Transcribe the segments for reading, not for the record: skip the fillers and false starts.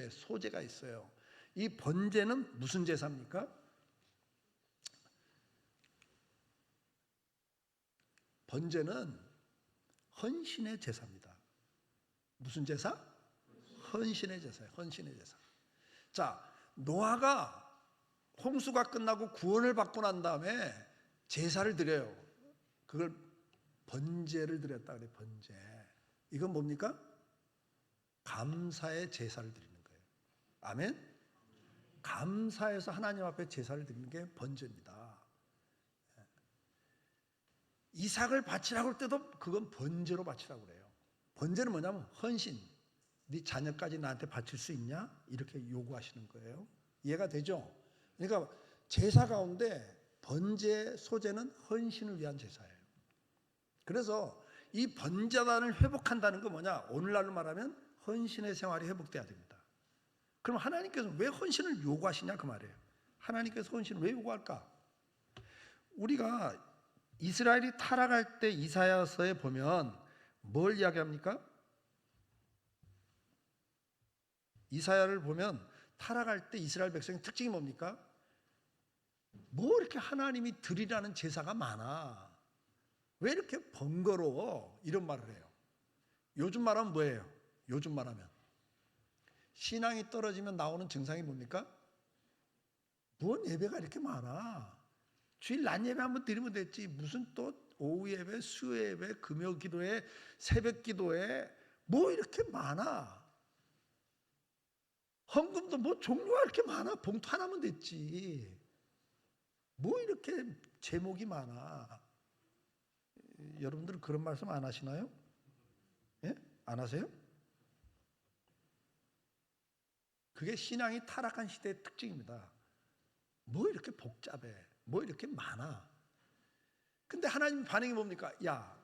소제가 있어요. 이 번제는 무슨 제사입니까? 번제는 헌신의 제사입니다. 무슨 제사? 헌신의 제사예요. 헌신의 제사. 자, 노아가 홍수가 끝나고 구원을 받고 난 다음에 제사를 드려요. 그걸 번제를 드렸다 그래요. 번제. 이건 뭡니까? 감사의 제사를 드리는 거예요. 아멘. 감사해서 하나님 앞에 제사를 드리는 게 번제입니다. 이삭을 바치라고 할 때도 그건 번제로 바치라고 그래요. 번제는 뭐냐면 헌신. 네 자녀까지 나한테 바칠 수 있냐? 이렇게 요구하시는 거예요. 이해가 되죠? 그러니까 제사 가운데 번제, 소제는 헌신을 위한 제사예요. 그래서 이 번제단을 회복한다는 건 뭐냐? 오늘날로 말하면 헌신의 생활이 회복돼야 됩니다. 그럼 하나님께서 왜 헌신을 요구하시냐 그 말이에요. 하나님께서 헌신을 왜 요구할까? 우리가 이스라엘이 타락할 때 이사야서에 보면 뭘 이야기합니까? 이사야를 보면 타락할 때 이스라엘 백성의 특징이 뭡니까? 뭐 이렇게 하나님이 드리라는 제사가 많아? 왜 이렇게 번거로워? 이런 말을 해요. 요즘 말하면 뭐예요? 요즘 말하면 신앙이 떨어지면 나오는 증상이 뭡니까? 뭔 예배가 이렇게 많아? 주일 낮 예배 한번 드리면 됐지. 무슨 또 오후 예배, 수요 예배, 금요 기도회, 새벽 기도회 뭐 이렇게 많아? 헌금도 뭐 종류가 이렇게 많아? 봉투 하나면 됐지. 뭐 이렇게 제목이 많아? 여러분들은 그런 말씀 안 하시나요? 예? 안 하세요? 그게 신앙이 타락한 시대의 특징입니다. 뭐 이렇게 복잡해? 뭐 이렇게 많아? 근데 하나님 반응이 뭡니까? 야,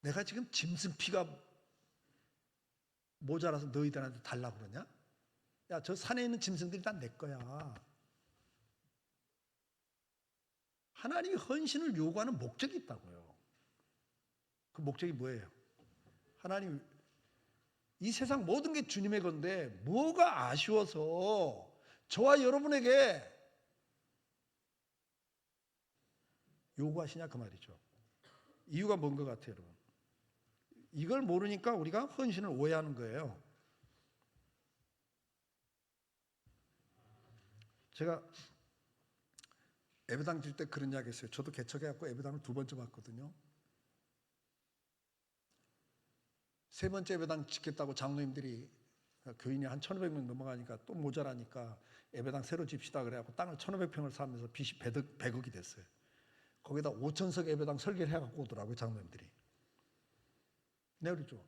내가 지금 짐승 피가 모자라서 너희들한테 달라고 그러냐? 야, 저 산에 있는 짐승들이 다 내 거야. 하나님이 헌신을 요구하는 목적이 있다고요. 그 목적이 뭐예요? 하나님, 이 세상 모든 게 주님의 건데 뭐가 아쉬워서 저와 여러분에게 요구하시냐 그 말이죠. 이유가 뭔 것 같아요, 여러분? 이걸 모르니까 우리가 헌신을 오해하는 거예요. 제가 예배당 질 때 그런 이야기 했어요. 저도 개척해갖고 예배당을 2번째 봤거든요. 3번째 예배당 짓겠다고 장로님들이 교인이 한 1,500명 넘어가니까 또 모자라니까 예배당 새로 집시다 그래갖고 땅을 1,500평을 사면서 빚이 100억이 됐어요. 거기다 5,000석 예배당 설계를 해갖고 오더라고요, 장로님들이. 네, 그렇죠.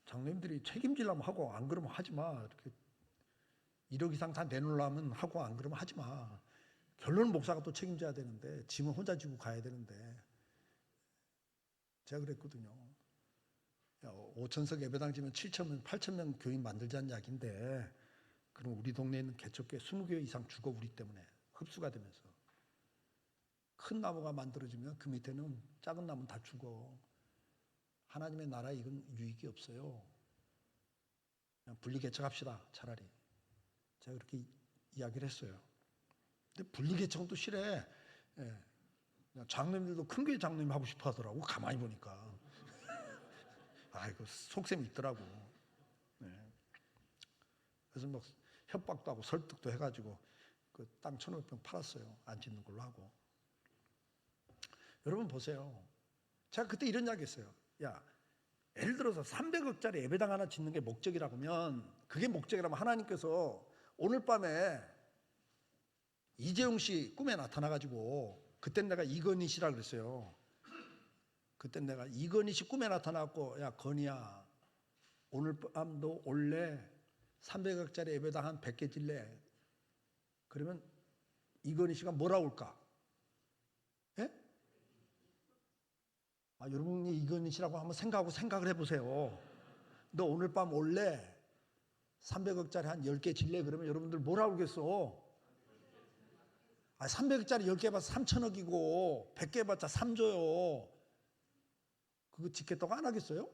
장로님들이 책임지려면 하고 안 그러면 하지 마. 이렇게 1억 이상 다 내놓으려면 하고 안 그러면 하지 마. 결론은 목사가 또 책임져야 되는데 짐은 혼자 지고 가야 되는데 제가 그랬거든요. 5,000석 예배당 지면 7,000명, 8,000명 교인 만들자는 이야기인데 그럼 우리 동네에 있는 개척교회 20교회 이상 죽어 우리 때문에 흡수가 되면서 큰 나무가 만들어지면 그 밑에는 작은 나무는 다 죽어. 하나님의 나라에 이건 유익이 없어요. 그냥 분리개척합시다 차라리. 제가 그렇게 이야기를 했어요. 근데 분리개척도 싫어. 예. 장로님들도 큰 교회 장로님 하고 싶어 하더라고. 가만히 보니까. 아이고 속셈이 있더라고. 네. 그래서 막 협박도 하고 설득도 해가지고 그 땅 1,500평 팔았어요. 안 짓는 걸로 하고. 여러분 보세요. 제가 그때 이런 이야기 했어요. 야, 예를 들어서 300억짜리 예배당 하나 짓는 게 목적이라면 그게 목적이라면 하나님께서 오늘 밤에 이재용 씨 꿈에 나타나가지고 그땐 내가 이건희 씨라 그랬어요. 그땐 내가 이건희 씨 꿈에 나타나고 야 건희야 오늘 밤도 올래 300억짜리 예배당 한 100개 질래. 그러면 이건희 씨가 뭐라고 올까? 예? 여러분이 이건희 씨라고 한번 생각을 해보세요. 너 오늘 밤 올래 300억짜리 한 10개 질래. 그러면 여러분들 뭐라고 그러겠어? 300억짜리 10개 해봤자 3,000억이고 100개 해봤자 3조요. 그거 짓겠다고 안 하겠어요?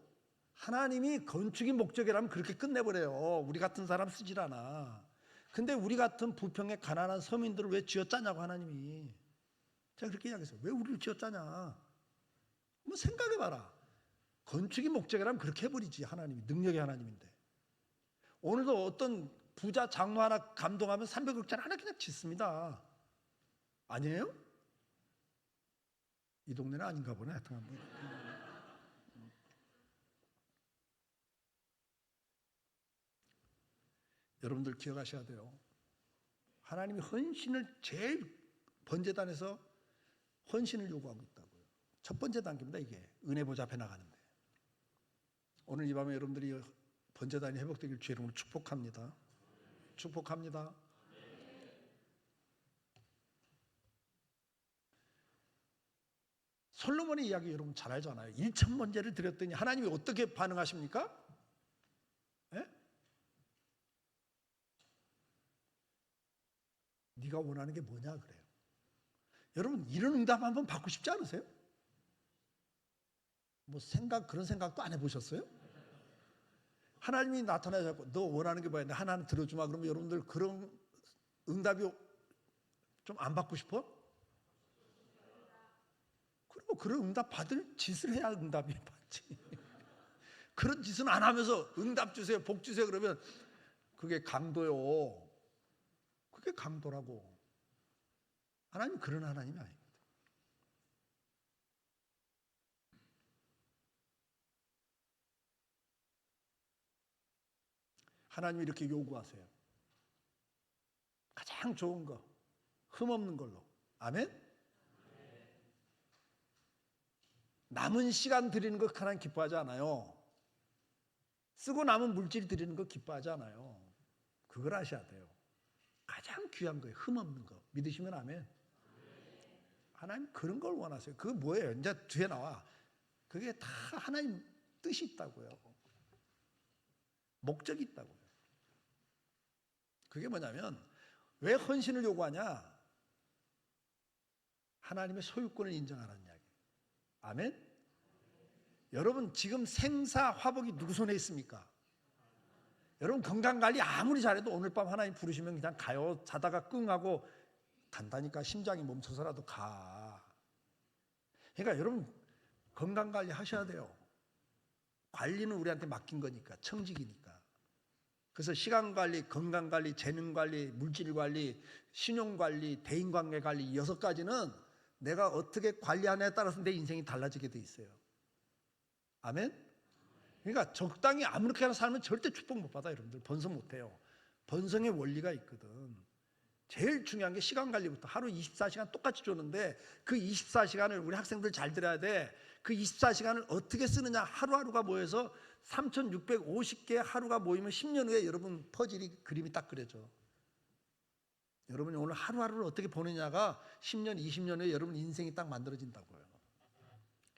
하나님이 건축이 목적이라면 그렇게 끝내버려요. 우리 같은 사람 쓰질 않아. 근데 우리 같은 부평의 가난한 서민들을 왜 쥐어짜냐고 하나님이. 제가 그렇게 이야기했어요. 왜 우리를 쥐어짜냐. 한번 생각해봐라. 건축이 목적이라면 그렇게 해버리지. 하나님이. 능력의 하나님인데. 오늘도 어떤 부자 장로 하나 감동하면 300억짜리 하나 그냥 짓습니다. 아니에요? 이 동네는 아닌가 보네. 하여튼 여러분들 기억하셔야 돼요. 하나님이 헌신을 제일 번제단에서 헌신을 요구하고 있다고요. 첫 번째 단계입니다. 이게 은혜 보좌 앞에 나가는데. 오늘 이 밤에 여러분들이 번제단이 회복되길 주의 이름으로 축복합니다. 축복합니다. 솔로몬의 이야기 여러분 잘 알잖아요. 1천 번제를 드렸더니 하나님이 어떻게 반응하십니까? 예? 네가 원하는 게 뭐냐 그래요. 여러분 이런 응답 한번 받고 싶지 않으세요? 뭐 그런 생각도 안 해보셨어요? 하나님이 나타나서 너 원하는 게 뭐야? 하나님 들어주마. 그러면 여러분들 그런 응답이 좀 안 받고 싶어? 그리고 그런 응답 받을 짓을 해야 응답이 받지. 그런 짓은 안 하면서 응답 주세요, 복 주세요 그러면 그게 강도요. 그게 강도라고. 하나님 그런 하나님이 아닙니다. 하나님이 이렇게 요구하세요. 가장 좋은 거, 흠없는 걸로. 아멘? 남은 시간 드리는 거 하나님 기뻐하지 않아요. 쓰고 남은 물질 드리는 거 기뻐하지 않아요. 그걸 아셔야 돼요. 가장 귀한 거예요. 흠없는 거. 믿으시면 아멘. 하나님 그런 걸 원하세요. 그게 뭐예요? 이제 뒤에 나와. 그게 다 하나님 뜻이 있다고요. 목적이 있다고요. 그게 뭐냐면 왜 헌신을 요구하냐? 하나님의 소유권을 인정하라는 이야기. 아멘? 여러분 지금 생사 화복이 누구 손에 있습니까? 여러분 건강관리 아무리 잘해도 오늘 밤 하나님 부르시면 그냥 가요. 자다가 끙 하고 간다니까. 심장이 멈춰서라도 가. 그러니까 여러분 건강관리 하셔야 돼요. 관리는 우리한테 맡긴 거니까. 청직이니까. 그래서 시간관리, 건강관리, 재능관리, 물질관리, 신용관리, 대인관계관리 이 6가지는 내가 어떻게 관리하냐에 따라서 내 인생이 달라지게 돼 있어요. 아멘? 그러니까 적당히 아무렇게나 살면 절대 축복 못 받아요. 여러분들 번성 못 해요. 번성의 원리가 있거든. 제일 중요한 게 시간 관리부터. 하루 24시간 똑같이 줬는데 그 24시간을 우리 학생들 잘 들어야 돼. 그 24시간을 어떻게 쓰느냐. 하루하루가 모여서 3650개 하루가 모이면 10년 후에 여러분 퍼즐이 그림이 딱 그려져. 여러분이 오늘 하루하루를 어떻게 보느냐가 10년 20년 후에 여러분 인생이 딱 만들어진다고요.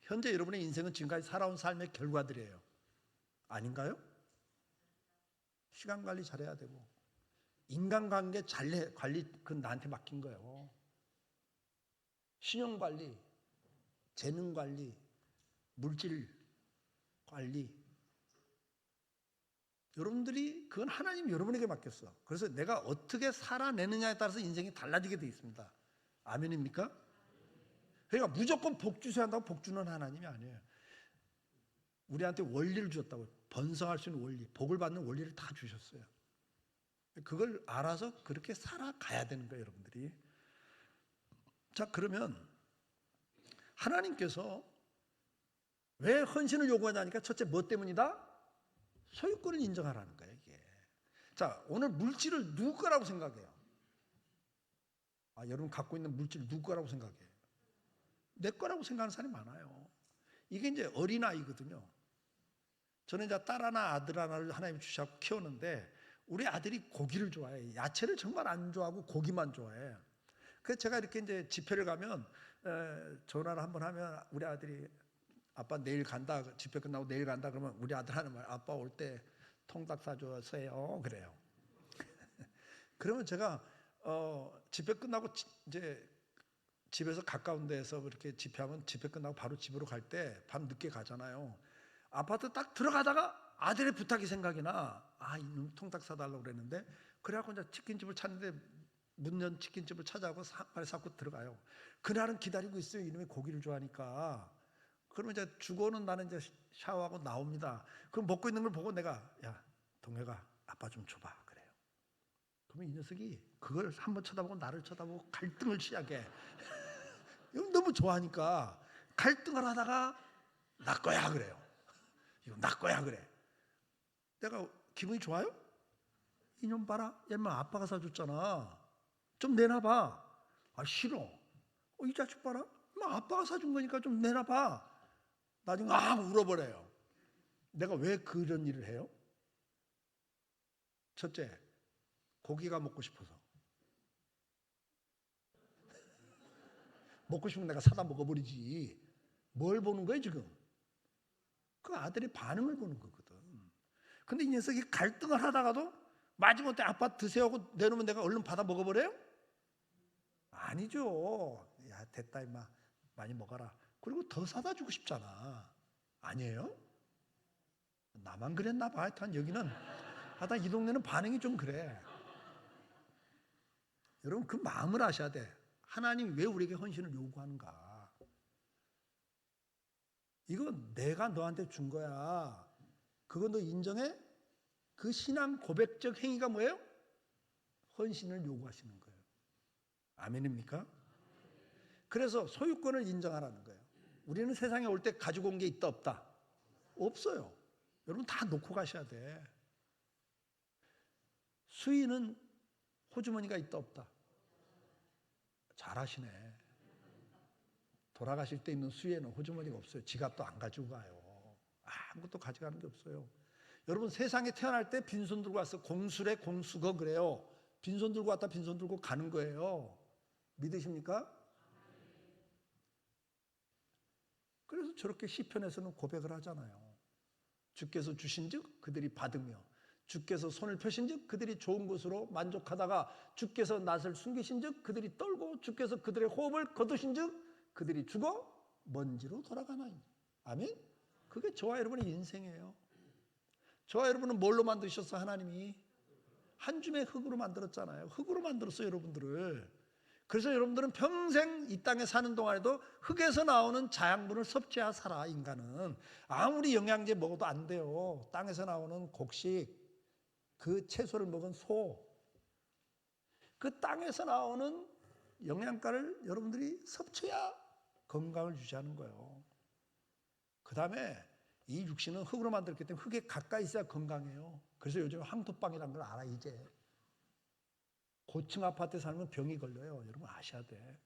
현재 여러분의 인생은 지금까지 살아온 삶의 결과들이에요. 아닌가요? 시간 관리 잘해야 되고 인간관계 관리 그건 나한테 맡긴 거예요. 신용관리, 재능관리, 물질관리 여러분들이 그건 하나님이 여러분에게 맡겼어. 그래서 내가 어떻게 살아내느냐에 따라서 인생이 달라지게 돼 있습니다. 아멘입니까? 그러니까 무조건 복 주셔야 한다고 복 주는 하나님이 아니에요. 우리한테 원리를 주셨다고. 번성할 수 있는 원리, 복을 받는 원리를 다 주셨어요. 그걸 알아서 그렇게 살아가야 되는 거예요, 여러분들이. 자, 그러면 하나님께서 왜 헌신을 요구하냐니까 첫째 뭐 때문이다? 소유권을 인정하라는 거예요, 이게. 자, 오늘 물질을 누구 거라고 생각해요? 여러분 갖고 있는 물질 누구 거라고 생각해요? 내 거라고 생각하는 사람이 많아요. 이게 이제 어린아이거든요. 저는 이제 딸 하나, 아들 하나를 하나님 주셔서 키우는데 우리 아들이 고기를 좋아해. 야채를 정말 안 좋아하고 고기만 좋아해. 그래서 제가 이렇게 이제 집회를 가면 전화를 한번 하면 우리 아들이 아빠 내일 간다. 집회 끝나고 내일 간다. 그러면 우리 아들 하는 말, 아빠 올 때 통닭 사줘서요. 그래요. 그러면 제가 집회 끝나고 이제 집에서 가까운 데서 그렇게 집회하면 집회 끝나고 바로 집으로 갈 때 밤 늦게 가잖아요. 아파트 딱 들어가다가 아들의 부탁이 생각이 나. 이놈 통닭 사달라고 그랬는데, 그래갖고 이제 치킨집을 찾는데 문연 치킨집을 찾아가고 빨리 사고 들어가요. 그날은 기다리고 있어요. 이놈이 고기를 좋아하니까. 그러면 이제 주고는 나는 이제 샤워하고 나옵니다. 그럼 먹고 있는 걸 보고 내가, 야, 동해가 아빠 좀 줘봐. 그래요. 그러면 이 녀석이 그걸 한번 쳐다보고 나를 쳐다보고 갈등을 시작해. 너무 좋아하니까 갈등을 하다가 나 거야 그래요. 이거 나 거야 그래. 내가 기분이 좋아요? 이놈 봐라. 얘만 아빠가 사줬잖아. 좀 내놔봐. 싫어. 이 자식 봐라. 아빠가 사준 거니까 좀 내놔봐. 나중에 울어버려요. 내가 왜 그런 일을 해요? 첫째, 고기가 먹고 싶어서. 먹고 싶으면 내가 사다 먹어버리지. 뭘 보는 거예요 지금? 그 아들의 반응을 보는 거거든. 근데 이 녀석이 갈등을 하다가도 마지못해 아빠 드세요 하고 내놓으면 내가 얼른 받아 먹어버려요? 아니죠. 야, 됐다 임마. 많이 먹어라. 그리고 더 사다 주고 싶잖아. 아니에요? 나만 그랬나 봐. 하여튼 여기는 하여튼 이 동네는 반응이 좀 그래. 여러분 그 마음을 아셔야 돼. 하나님이 왜 우리에게 헌신을 요구하는가? 이건 내가 너한테 준 거야. 그거 너 인정해? 그 신앙 고백적 행위가 뭐예요? 헌신을 요구하시는 거예요. 아멘입니까? 그래서 소유권을 인정하라는 거예요. 우리는 세상에 올 때 가지고 온 게 있다 없다? 없어요. 여러분 다 놓고 가셔야 돼. 수인은 호주머니가 있다 없다? 잘하시네. 돌아가실 때 있는 수에는 호주머니가 없어요. 지갑도 안 가지고 가요. 아무것도 가져가는 게 없어요. 여러분 세상에 태어날 때 빈손 들고 와서 공수래 공수거 그래요. 빈손 들고 왔다 빈손 들고 가는 거예요. 믿으십니까? 그래서 저렇게 시편에서는 고백을 하잖아요. 주께서 주신즉 그들이 받으며 주께서 손을 펴신즉 그들이 좋은 것으로 만족하다가 주께서 낯을 숨기신즉 그들이 떨고 주께서 그들의 호흡을 거두신즉 그들이 죽어 먼지로 돌아가나니. 아멘? 그게 저와 여러분의 인생이에요. 저와 여러분은 뭘로 만드셨어? 하나님이 한 줌의 흙으로 만들었잖아요. 흙으로 만들었어요 여러분들을. 그래서 여러분들은 평생 이 땅에 사는 동안에도 흙에서 나오는 자양분을 섭취하여 살아. 인간은 아무리 영양제 먹어도 안 돼요. 땅에서 나오는 곡식, 그 채소를 먹은 소, 그 땅에서 나오는 영양가를 여러분들이 섭취해야 건강을 유지하는 거예요. 그 다음에 이 육신은 흙으로 만들었기 때문에 흙에 가까이 있어야 건강해요. 그래서 요즘 황토방이라는 걸 알아. 이제 고층 아파트에 살면 병이 걸려요. 여러분 아셔야 돼.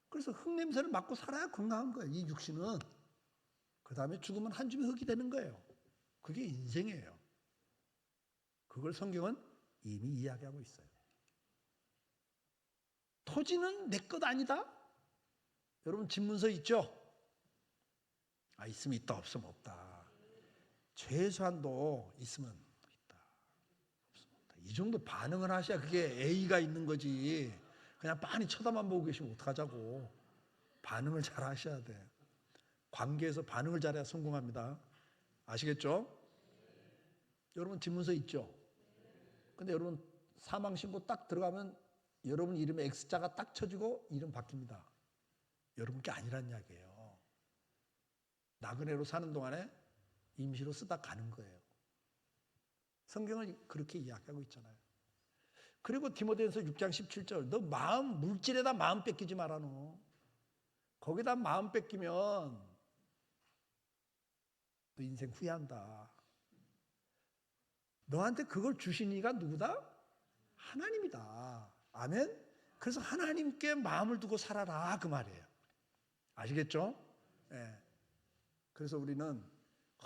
그래서 흙 냄새를 맡고 살아야 건강한 거예요. 이 육신은. 그 다음에 죽으면 한 줌의 흙이 되는 거예요. 그게 인생이에요. 그걸 성경은 이미 이야기하고 있어요. 토지는 내 것 아니다? 여러분 집문서 있죠? 있으면 있다, 없으면 없다. 최소한도 있으면 있다, 없으면 없다. 이 정도 반응을 하셔야 그게 A가 있는 거지. 그냥 빤히 쳐다만 보고 계시면 어떡하자고. 반응을 잘 하셔야 돼. 관계에서 반응을 잘해야 성공합니다. 아시겠죠? 여러분 집문서 있죠? 근데 여러분 사망신고 딱 들어가면 여러분 이름에 X자가 딱 쳐지고 이름 바뀝니다. 여러분 게 아니란 이야기예요. 나그네로 사는 동안에 임시로 쓰다 가는 거예요. 성경은 그렇게 이야기하고 있잖아요. 그리고 디모데전서 6장 17절 너 마음 물질에다 마음 뺏기지 마라. 너 거기다 마음 뺏기면 너 인생 후회한다. 너한테 그걸 주신 이가 누구다? 하나님이다. 아멘? 그래서 하나님께 마음을 두고 살아라 그 말이에요. 아시겠죠? 네. 그래서 우리는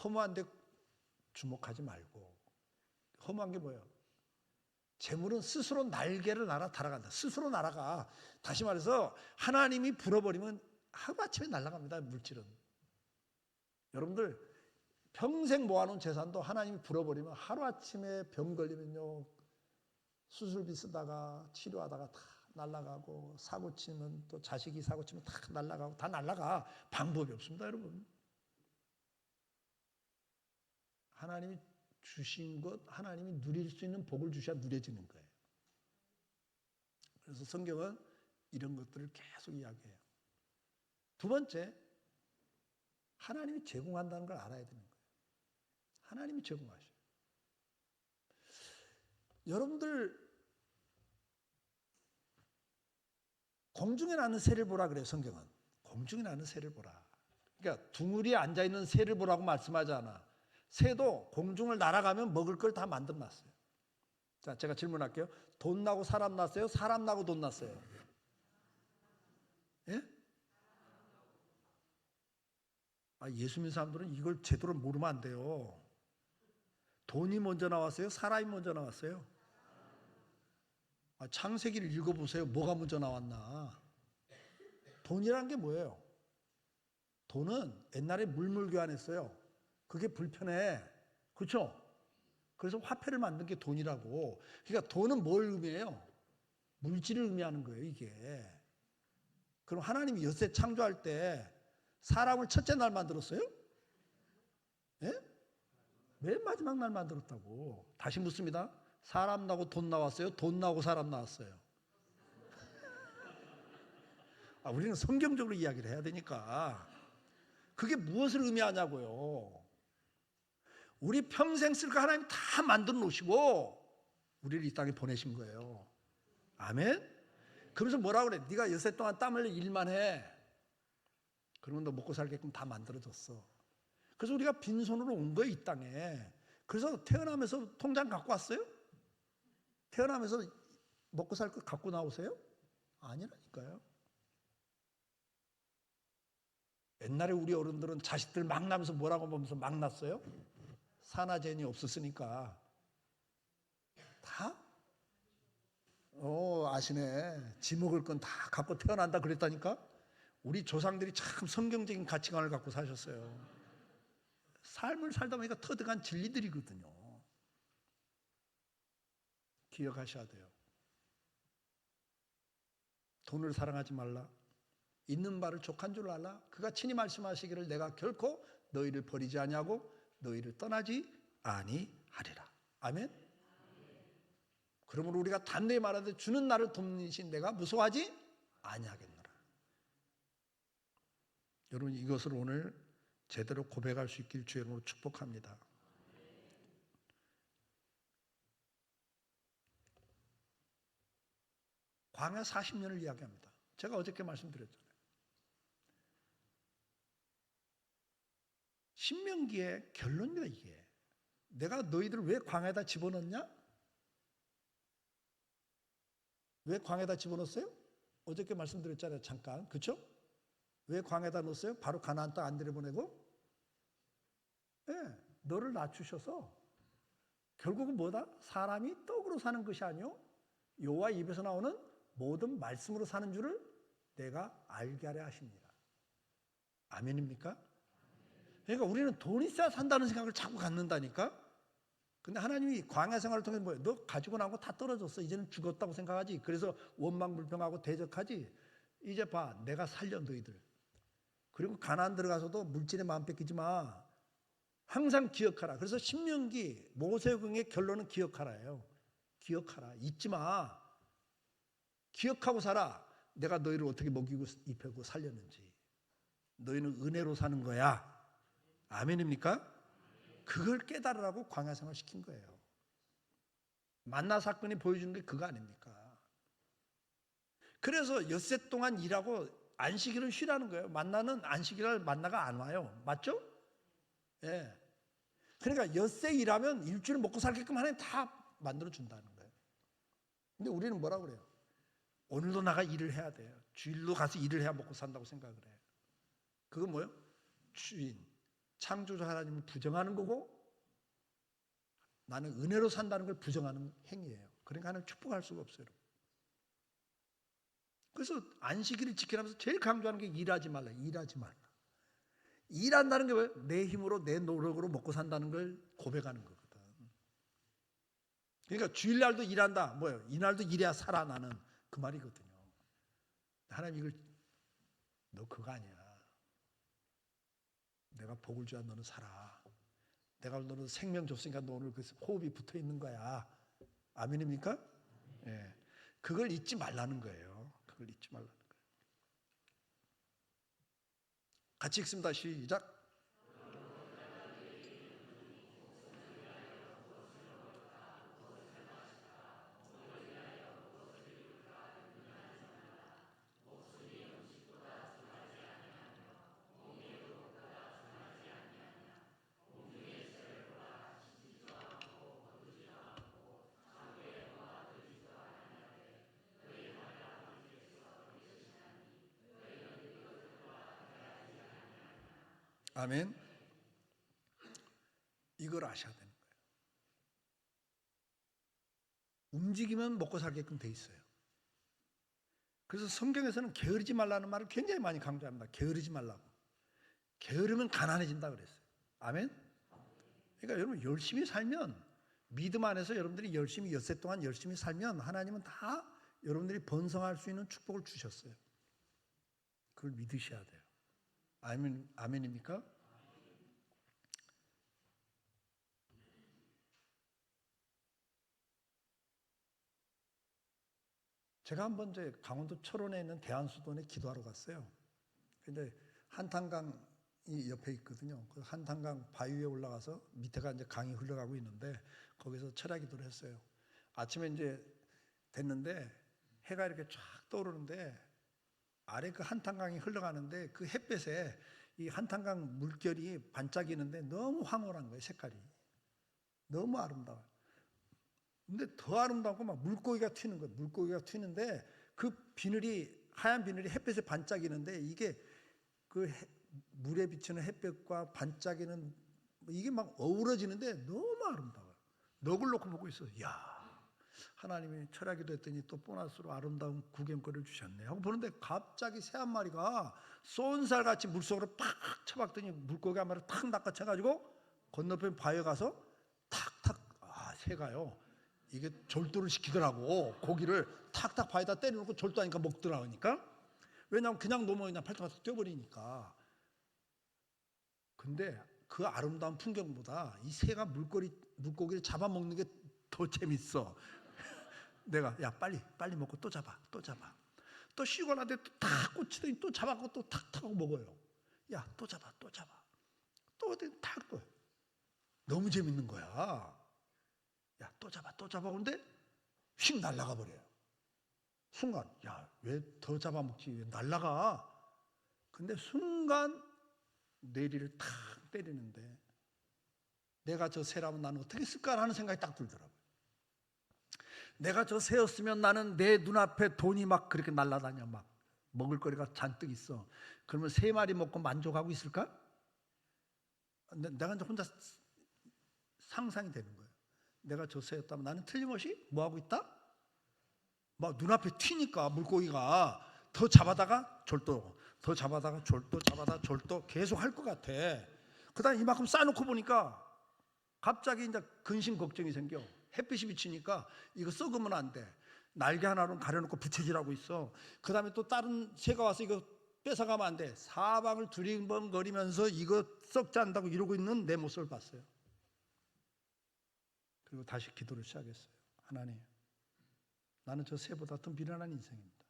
허무한 데 주목하지 말고. 허무한 게 뭐예요? 재물은 스스로 날개를 날아가다. 스스로 날아가. 다시 말해서 하나님이 불어버리면 하루아침에 날아갑니다. 물질은. 여러분들 평생 모아놓은 재산도 하나님이 불어버리면 하루아침에 병 걸리면요 수술비 쓰다가 치료하다가 다 날아가고 사고 치면 또 자식이 사고 치면 다 날아가고 다 날아가. 방법이 없습니다 여러분. 하나님이 주신 것, 하나님이 누릴 수 있는 복을 주셔야 누려지는 거예요. 그래서 성경은 이런 것들을 계속 이야기해요. 두 번째, 하나님이 제공한다는 걸 알아야 되는 거예요. 하나님이 제공하셔요. 여러분들 공중에 나는 새를 보라 그래요. 성경은 공중에 나는 새를 보라. 그러니까 둥우리에 앉아있는 새를 보라고 말씀하지 않아. 새도 공중을 날아가면 먹을 걸 다 만들어놨어요. 자, 제가 질문할게요. 돈 나고 사람 났어요? 사람 나고 돈 났어요? 예? 예수 믿는 사람들은 이걸 제대로 모르면 안 돼요. 돈이 먼저 나왔어요? 사람이 먼저 나왔어요? 창세기를 읽어보세요. 뭐가 먼저 나왔나? 돈이란 게 뭐예요? 돈은 옛날에 물물 교환했어요. 그게 불편해. 그렇죠? 그래서 화폐를 만든 게 돈이라고. 그러니까 돈은 뭘 의미해요? 물질을 의미하는 거예요, 이게. 그럼 하나님이 엿새 창조할 때 사람을 첫째 날 만들었어요? 예? 맨 마지막 날 만들었다고. 다시 묻습니다. 사람 나고 돈 나왔어요? 돈 나고 사람 나왔어요? 우리는 성경적으로 이야기를 해야 되니까. 그게 무엇을 의미하냐고요. 우리 평생 쓸 거 하나님 다 만들어 놓으시고 우리를 이 땅에 보내신 거예요. 아멘? 그러면서 뭐라고 그래? 네가 여세 동안 땀 흘려 일만 해. 그러면 너 먹고 살게끔 다 만들어줬어. 그래서 우리가 빈손으로 온 거예요, 이 땅에. 그래서 태어나면서 통장 갖고 왔어요? 태어나면서 먹고 살 거 갖고 나오세요? 아니라니까요. 옛날에 우리 어른들은 자식들 막 나면서 뭐라고 보면서 막 났어요? 산화제니 없었으니까. 다? 아시네. 지 먹을 건 다 갖고 태어난다 그랬다니까? 우리 조상들이 참 성경적인 가치관을 갖고 사셨어요. 삶을 살다 보니까 터득한 진리들이거든요. 기억하셔야 돼요. 돈을 사랑하지 말라. 있는 바를 족한 줄 알라. 그가 친히 말씀하시기를 내가 결코 너희를 버리지 아니하고 너희를 떠나지 아니하리라. 아멘. 그러므로 우리가 담대히 말하되 주는 나를 돕는 내가 무서워하지 아니하겠노라. 여러분 이것을 오늘 제대로 고백할 수 있길 주의 이름으로 축복합니다. 광야 40년을 이야기합니다. 제가 어저께 말씀드렸잖아요. 신명기의 결론입니다. 이게 내가 너희들을 왜 광야에다 집어넣냐? 왜 광야에다 집어넣었어요? 어저께 말씀드렸잖아요. 잠깐. 그렇죠? 왜 광야에다 넣었어요? 바로 가나안 땅 안 들여보내고? 네, 너를 낮추셔서 결국은 뭐다? 사람이 떡으로 사는 것이 아니요 여호와 입에서 나오는 모든 말씀으로 사는 줄을 내가 알게 하려 하십니다. 아멘입니까? 그러니까 우리는 돈 있어야 산다는 생각을 자꾸 갖는다니까. 근데 하나님이 광야 생활을 통해서 뭐예요? 너 가지고 나온 거 다 떨어졌어. 이제는 죽었다고 생각하지. 그래서 원망불평하고 대적하지. 이제 봐, 내가 살려 너희들. 그리고 가나안 들어가서도 물질에 마음 뺏기지 마. 항상 기억하라. 그래서 신명기 모세오경의 결론은 기억하라예요. 기억하라. 잊지 마. 기억하고 살아. 내가 너희를 어떻게 먹이고 입히고 살렸는지. 너희는 은혜로 사는 거야. 아멘입니까? 그걸 깨달으라고 광야 생활 시킨 거예요. 만나 사건이 보여주는 게 그거 아닙니까? 그래서 엿새 동안 일하고 안식일은 쉬라는 거예요. 만나는 안식일날 만나가 안 와요. 맞죠? 예. 그러니까 엿새 일하면 일주일 먹고 살게끔 하나님 다 만들어 준다는 거예요. 근데 우리는 뭐라고 그래요? 오늘도 나가 일을 해야 돼요. 주일로 가서 일을 해야 먹고 산다고 생각을 해요. 그건 뭐예요? 주인, 창조자 하나님을 부정하는 거고 나는 은혜로 산다는 걸 부정하는 행위예요. 그러니까 하나님 축복할 수가 없어요. 그래서 안식일을 지키면서 제일 강조하는 게 일하지 말라. 일하지 말라. 일한다는 게 뭐예요? 내 힘으로 내 노력으로 먹고 산다는 걸 고백하는 거거든. 그러니까 주일날도 일한다. 뭐예요? 이날도 일해야 살아 나는 그 말이거든요. 하나님 이걸 너 그거 아니야. 내가 복을 줘야 너는 살아. 내가 너는 생명 줬으니까 너 오늘 그 호흡이 붙어 있는 거야. 아멘입니까? 예. 그걸 잊지 말라는 거예요. 그걸 잊지 말라는 거예요. 같이 읽습니다. 시작. 아멘. 이걸 아셔야 되는 거예요. 움직이면 먹고 살게끔 돼 있어요. 그래서 성경에서는 게으르지 말라는 말을 굉장히 많이 강조합니다. 게으르지 말라고. 게으르면 가난해진다 그랬어요. 아멘. 그러니까 여러분 열심히 살면, 믿음 안에서 여러분들이 열심히 엿새 동안 열심히 살면 하나님은 다 여러분들이 번성할 수 있는 축복을 주셨어요. 그걸 믿으셔야 돼요. 아멘, 아멘입니까? 제가 한번 이제 강원도 철원에 있는 대한수도원에 기도하러 갔어요. 근데 한탄강이 옆에 있거든요. 그 한탄강 바위 위에 올라가서 밑에가 이제 강이 흘러가고 있는데 거기서 철야 기도를 했어요. 아침에 이제 됐는데 해가 이렇게 쫙 떠오르는데 아래 그 한탄강이 흘러가는데 그 햇볕에 이 한탄강 물결이 반짝이는데 너무 황홀한 거예요. 색깔이 너무 아름다워요. 근데 더 아름답고 막 물고기가 튀는 거예요. 물고기가 튀는데 그 비늘이, 하얀 비늘이 햇볕에 반짝이는데 이게 그 물에 비치는 햇볕과 반짝이는 이게 막 어우러지는데 너무 아름다워요. 넋을 놓고 보고 있어요. 야, 하나님이 철야기도 했더니 또 보너스로 아름다운 구경거리를 주셨네 하고 보는데 갑자기 새 한 마리가 쏜살같이 물속으로 팍 쳐박더니 물고기 한 마리 탁 낚아채가지고 건너편 바위에 가서 탁탁, 새가요 이게 졸도를 시키더라고. 고기를 탁탁 바위에다 때려놓고 졸도하니까 먹더라니까. 왜냐하면 그냥 놓으면 그냥 팔뚝팔뚝 뛰어버리니까. 근데 그 아름다운 풍경보다 이 새가 물고기를 잡아먹는 게 더 재밌어. 내가 야 빨리 먹고 또 잡아, 또 잡아. 또 쉬고 나는데 또 탁 꽂히더니 또 잡아갖고 또 탁탁 먹어요. 야 또 잡아, 또 잡아. 또 어디 탁 또. 너무 재밌는 거야. 야 또 잡아, 또 잡아. 근데 휙 날아가 버려요. 순간 야 왜 더 잡아먹지, 왜 날아가. 근데 순간 뇌리를 탁 때리는데 내가 저 새라면 나는 어떻게 했을까라는 생각이 딱 들더라고요. 내가 저 새였으면 나는 내 눈앞에 돈이 막 그렇게 날아다녀. 막 먹을거리가 잔뜩 있어. 그러면 3마리 먹고 만족하고 있을까? 내가 이제 혼자 상상이 되는 거예요. 내가 저 새였다면 나는 틀림없이 뭐하고 있다? 막 눈앞에 튀니까 물고기가 더 잡아다가 졸도, 더 잡아다가 졸도, 잡아다가 졸도 계속 할 것 같아. 그 다음에 이만큼 쌓아놓고 보니까 갑자기 이제 근심 걱정이 생겨. 햇빛이 비치니까 이거 썩으면 안 돼. 날개 하나로 가려놓고 부채질하고 있어. 그 다음에 또 다른 새가 와서 이거 뺏어가면 안 돼. 사방을 두리번거리면서 이거 썩지 않다고 이러고 있는 내 모습을 봤어요. 그리고 다시 기도를 시작했어요. 하나님, 나는 저 새보다 더 미련한 인생입니다.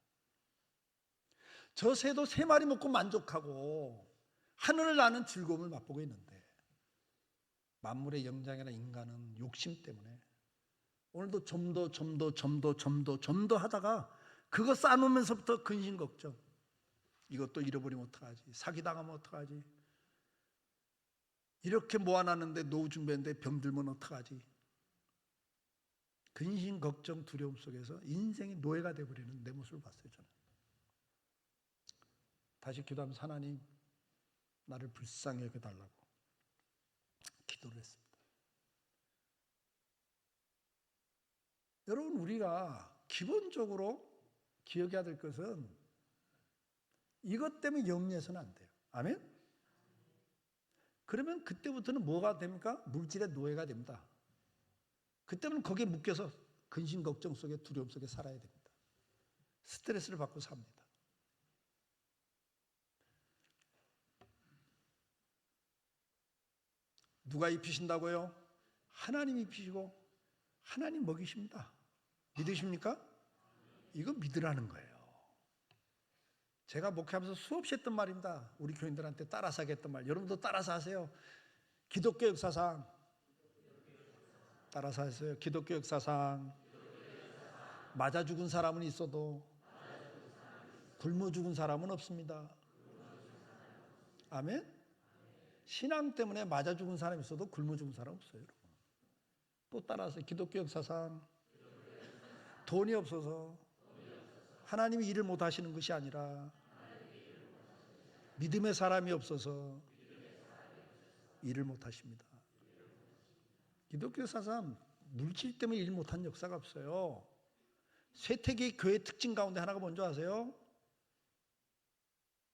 저 새도 3마리 먹고 만족하고 하늘을 나는 즐거움을 맛보고 있는데 만물의 영장이나 인간은 욕심 때문에 오늘도 좀 더 하다가 그거 쌓아놓으면서부터 근심 걱정. 이것도 잃어버리면 어떡하지? 사기당하면 어떡하지? 이렇게 모아놨는데 노후 준비했는데 병들면 어떡하지? 근심 걱정 두려움 속에서 인생이 노예가 되어버리는 내 모습을 봤어요. 저는 다시 기도하면서 하나님, 나를 불쌍히 여겨달라고 기도를 했습니다. 여러분, 우리가 기본적으로 기억해야 될 것은 이것 때문에 염려해서는 안 돼요. 아멘? 그러면 그때부터는 뭐가 됩니까? 물질의 노예가 됩니다. 그때는 거기에 묶여서 근심 걱정 속에 두려움 속에 살아야 됩니다. 스트레스를 받고 삽니다. 누가 입히신다고요? 하나님이 입히시고 하나님 먹이십니다. 믿으십니까? 이거 믿으라는 거예요. 제가 목회하면서 수없이 했던 말입니다. 우리 교인들한테 따라서 하겠던 말. 여러분도 따라서 하세요. 기독교 역사상 따라서 하세요. 기독교 역사상 맞아 죽은 사람은 있어도 굶어 죽은 사람은 없습니다. 아멘? 신앙 때문에 맞아 죽은 사람이 있어도 굶어 죽은 사람 없어요. 여러분. 또 따라서 기독교 역사상 돈이 없어서 하나님이 일을 못 하시는 것이 아니라 믿음의 사람이 없어서 일을 못 하십니다. 기독교 역사상 물질 때문에 일 못한 역사가 없어요. 쇠퇴기 교회 특징 가운데 하나가 뭔지 아세요?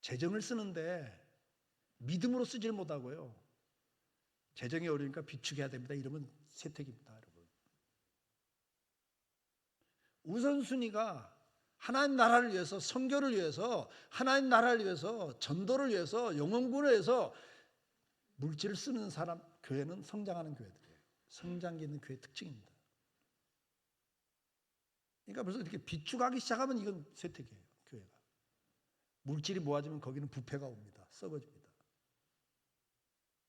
재정을 쓰는데 믿음으로 쓰질 못하고요. 재정이 어려우니까 비축해야 됩니다. 이러면 쇠퇴기입니다, 여러분. 우선순위가 하나님 나라를 위해서, 선교를 위해서, 하나님 나라를 위해서, 전도를 위해서, 영혼구원을 위해서 물질을 쓰는 사람, 교회는 성장하는 교회들이에요. 성장기 있는 교회 특징입니다. 그러니까 벌써 이렇게 비축하기 시작하면 이건 쇠퇴기예요, 교회가. 물질이 모아지면 거기는 부패가 옵니다. 썩어집니다.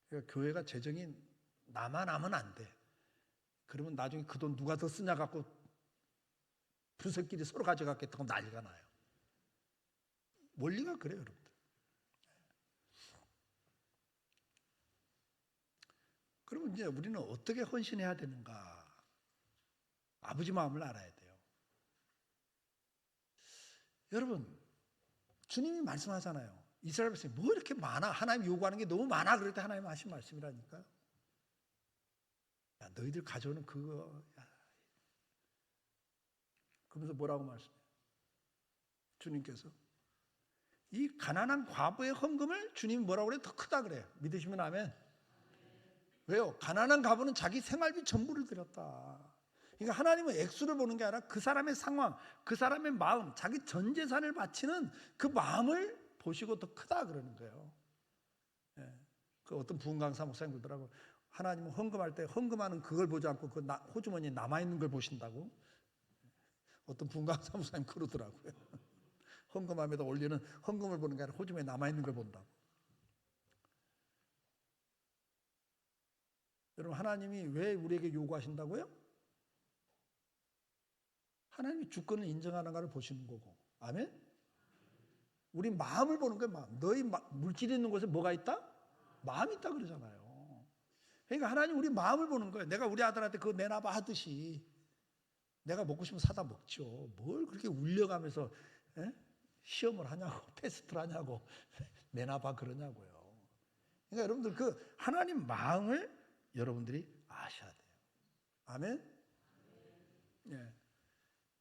그러니까 교회가 재정이 나만 하면 안 돼. 그러면 나중에 그 돈 누가 더 쓰냐 갖고 부서끼리 서로 가져갔겠다고 난리가 나요. 원리가 그래요, 여러분들. 그러면 이제 우리는 어떻게 헌신해야 되는가? 아버지 마음을 알아야 돼요. 여러분, 주님이 말씀하잖아요. 이스라엘 백성이 뭐 이렇게 많아? 하나님 요구하는 게 너무 많아. 그럴 때 하나님 하신 말씀이라니까요. 야, 너희들 가져오는 그거. 야. 그러면서 뭐라고 말씀해요? 주님께서 이 가난한 과부의 헌금을 주님이 뭐라고 그래요? 더 크다 그래요. 믿으시면 아멘. 왜요? 가난한 과부는 자기 생활비 전부를 드렸다. 그러니까 하나님은 액수를 보는 게 아니라 그 사람의 상황, 그 사람의 마음, 자기 전 재산을 바치는 그 마음을 보시고 더 크다 그러는 거예요. 예. 그 어떤 부흥 강사 목사님 그러더라고. 하나님은 헌금할 때 헌금하는 그걸 보지 않고 그 호주머니에 남아있는 걸 보신다고. 어떤 부흥 강사 목사님 그러더라고요. 헌금함에다 올리는 헌금을 보는 게 아니라 호주머니에 남아있는 걸 본다고. 여러분, 하나님이 왜 우리에게 요구하신다고요? 하나님이 주권을 인정하는 것을 보시는 거고. 아멘? 우리 마음을 보는 거예요. 마음. 너희 물질이 있는 곳에 뭐가 있다? 마음이 있다 그러잖아요. 그러니까 하나님 우리 마음을 보는 거예요. 내가 우리 아들한테 그거 내놔봐 하듯이 내가 먹고 싶으면 사다 먹죠. 뭘 그렇게 울려가면서 시험을 하냐고 테스트를 하냐고 내놔봐 그러냐고요. 그러니까 여러분들 그 하나님 마음을 여러분들이 아셔야 돼요. 아멘? 예.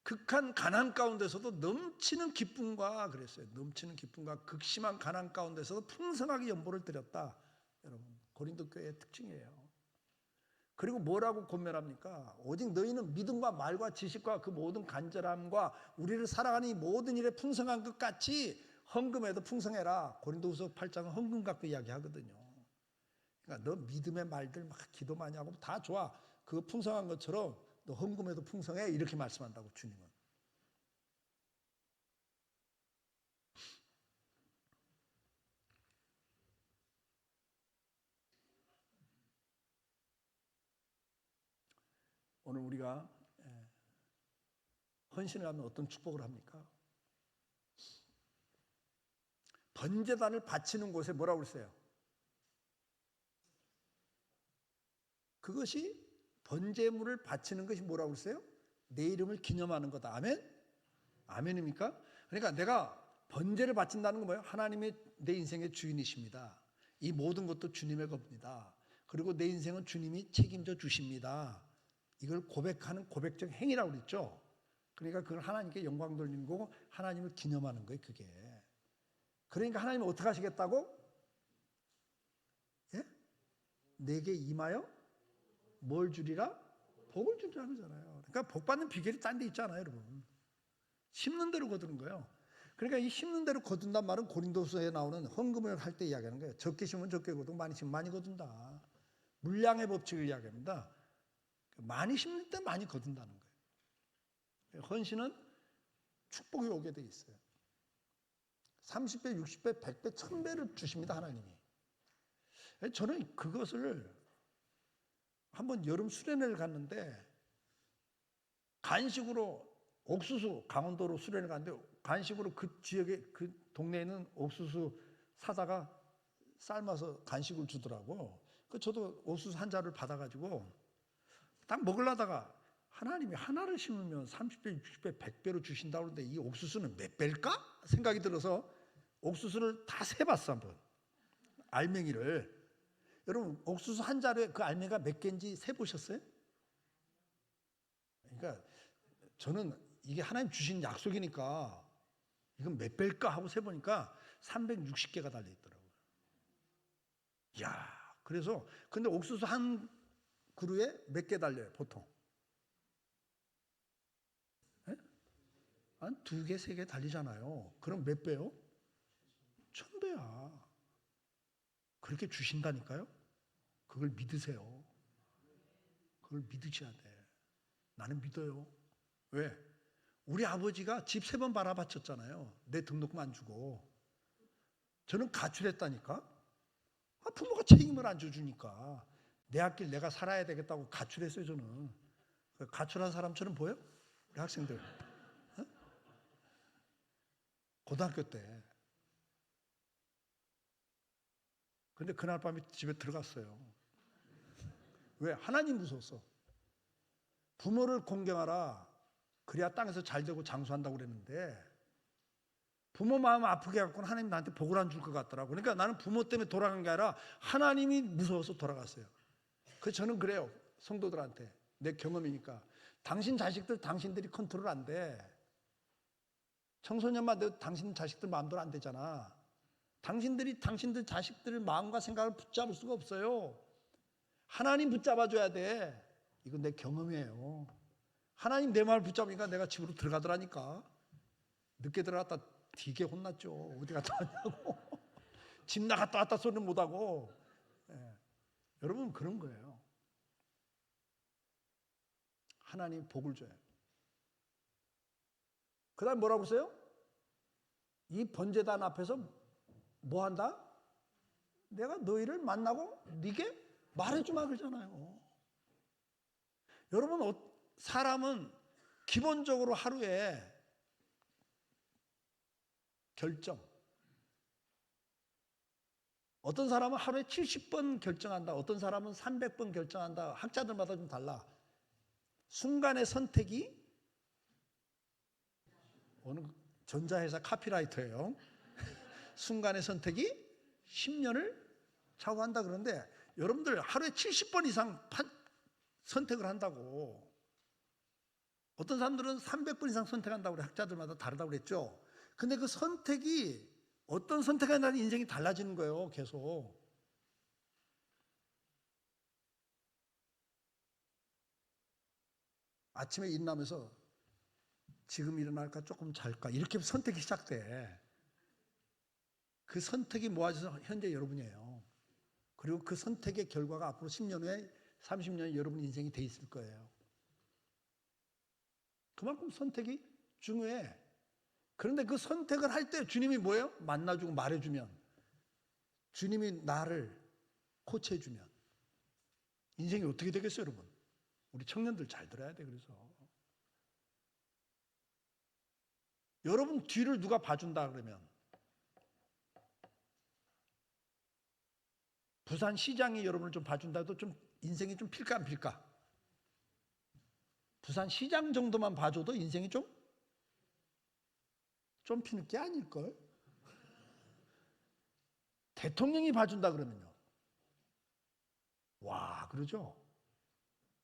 극한 가난 가운데서도 넘치는 기쁨과 그랬어요. 넘치는 기쁨과 극심한 가난 가운데서도 풍성하게 연보를 드렸다. 여러분, 고린도 교회의 특징이에요. 그리고 뭐라고 권면합니까? 오직 너희는 믿음과 말과 지식과 그 모든 간절함과 우리를 사랑하는 이 모든 일에 풍성한 것 같이 헌금에도 풍성해라. 고린도후서 8장은 헌금 갖고 이야기하거든요. 그러니까 너 믿음의 말들 막 기도 많이 하고 다 좋아. 그거 풍성한 것처럼 너 헌금에도 풍성해. 이렇게 말씀한다고 주님은. 오늘 우리가 헌신을 하면 어떤 축복을 합니까? 번제단을 바치는 곳에 뭐라고 그랬어요? 그것이 번제물을 바치는 것이 뭐라고 그랬어요? 내 이름을 기념하는 거다. 아멘? 아멘입니까? 그러니까 내가 번제를 바친다는 건 뭐예요? 하나님이 내 인생의 주인이십니다. 이 모든 것도 주님의 겁니다. 그리고 내 인생은 주님이 책임져 주십니다. 이걸 고백하는 고백적 행위라고 그랬죠. 그러니까 그걸 하나님께 영광 돌리는 거고 하나님을 기념하는 거예요. 그게. 그러니까 하나님은 어떻게 하시겠다고? 예? 내게 임하여 뭘 주리라? 복을 주리라 그러잖아요. 그러니까 복 받는 비결이 딴 데 있잖아요, 여러분. 심는 대로 거두는 거예요. 그러니까 이 심는 대로 거둔단 말은 고린도서에 나오는 헌금을 할 때 이야기하는 거예요. 적게 심으면 적게 거두고 많이 심으면 많이 거둔다. 물량의 법칙을 이야기합니다. 많이 심을 때 많이 거둔다는 거예요. 헌신은 축복이 오게 돼 있어요. 30배, 60배, 100배, 1000배를 주십니다, 하나님이. 저는 그것을 한번 여름 수련회를 갔는데 간식으로 옥수수, 강원도로 수련을 갔는데 간식으로 그 지역에 그 동네에 있는 옥수수 사다가 삶아서 간식을 주더라고. 저도 옥수수 한 자루를 받아가지고 딱 먹으려다가 하나님이 하나를 심으면 30배, 60배, 100배로 주신다고 하는데 이 옥수수는 몇 배일까? 생각이 들어서 옥수수를 다 세봤어 한번. 알맹이를. 여러분 옥수수 한 자루에 그 알맹이가 몇 개인지 세보셨어요? 그러니까 저는 이게 하나님 주신 약속이니까 이건 몇 배일까 하고 세보니까 360개가 달려있더라고요. 이야, 그래서 근데 옥수수 한 그루에 몇 개 달려요 보통? 네? 한 2개, 3개 달리잖아요. 그럼 몇 배요? 1000배야. 그렇게 주신다니까요. 그걸 믿으세요. 그걸 믿으셔야 돼. 나는 믿어요. 왜? 우리 아버지가 집 3번 바라바쳤잖아요. 내 등록금 안 주고. 저는 가출했다니까. 부모가 책임을 안 져주니까 내 앞길 내가 살아야 되겠다고 가출했어요. 저는 가출한 사람처럼 보여? 우리 학생들 어? 고등학교 때. 근데 그날 밤에 집에 들어갔어요. 왜? 하나님 무서웠어. 부모를 공경하라. 그래야 땅에서 잘 되고 장수한다고 그랬는데 부모 마음 아프게 갖고는 하나님 나한테 복을 안 줄 것 같더라고. 그러니까 나는 부모 때문에 돌아간 게 아니라 하나님이 무서워서 돌아갔어요. 그래서 저는 그래요. 성도들한테 내 경험이니까 당신 자식들 당신들이 컨트롤 안 돼. 청소년만 돼도 당신 자식들 마음대로 안 되잖아. 당신들이 당신들 자식들의 마음과 생각을 붙잡을 수가 없어요. 하나님 붙잡아줘야 돼. 이건 내 경험이에요. 하나님 내 마음을 붙잡으니까 내가 집으로 들어가더라니까. 늦게 들어갔다 되게 혼났죠. 어디 갔다 왔냐고. 집 나갔다 왔다 소리는 못하고. 예. 여러분 그런 거예요. 하나님 복을 줘요. 그 다음 뭐라고 써요? 이 번제단 앞에서 뭐 한다? 내가 너희를 만나고 네게 말해주마 그러잖아요. 여러분 사람은 기본적으로 하루에 결정. 어떤 사람은 하루에 70번 결정한다. 어떤 사람은 300번 결정한다. 학자들마다 좀 달라. 순간의 선택이 어느 전자회사 카피라이터예요. 순간의 선택이 10년을 좌우한다 그러는데 여러분들 하루에 70번 이상 선택을 한다고. 어떤 사람들은 300번 이상 선택한다고 그래. 학자들마다 다르다고 그랬죠. 근데 그 선택이 어떤 선택에 따라 인생이 달라지는 거예요. 계속. 아침에 일어나면서 지금 일어날까 조금 잘까 이렇게 선택이 시작돼. 그 선택이 모아져서 현재 여러분이에요. 그리고 그 선택의 결과가 앞으로 10년 후에 30년 후에 여러분 인생이 돼 있을 거예요. 그만큼 선택이 중요해. 그런데 그 선택을 할 때 주님이 뭐예요? 만나주고 말해주면, 주님이 나를 코치해주면 인생이 어떻게 되겠어요, 여러분? 우리 청년들 잘 들어야 돼. 그래서 여러분 뒤를 누가 봐준다 그러면 부산 시장이 여러분을 좀 봐준다 해도 좀 인생이 좀 필까 안 필까? 부산 시장 정도만 봐줘도 인생이 좀 피는 게 아닐걸? 대통령이 봐준다 그러면요. 와, 그러죠?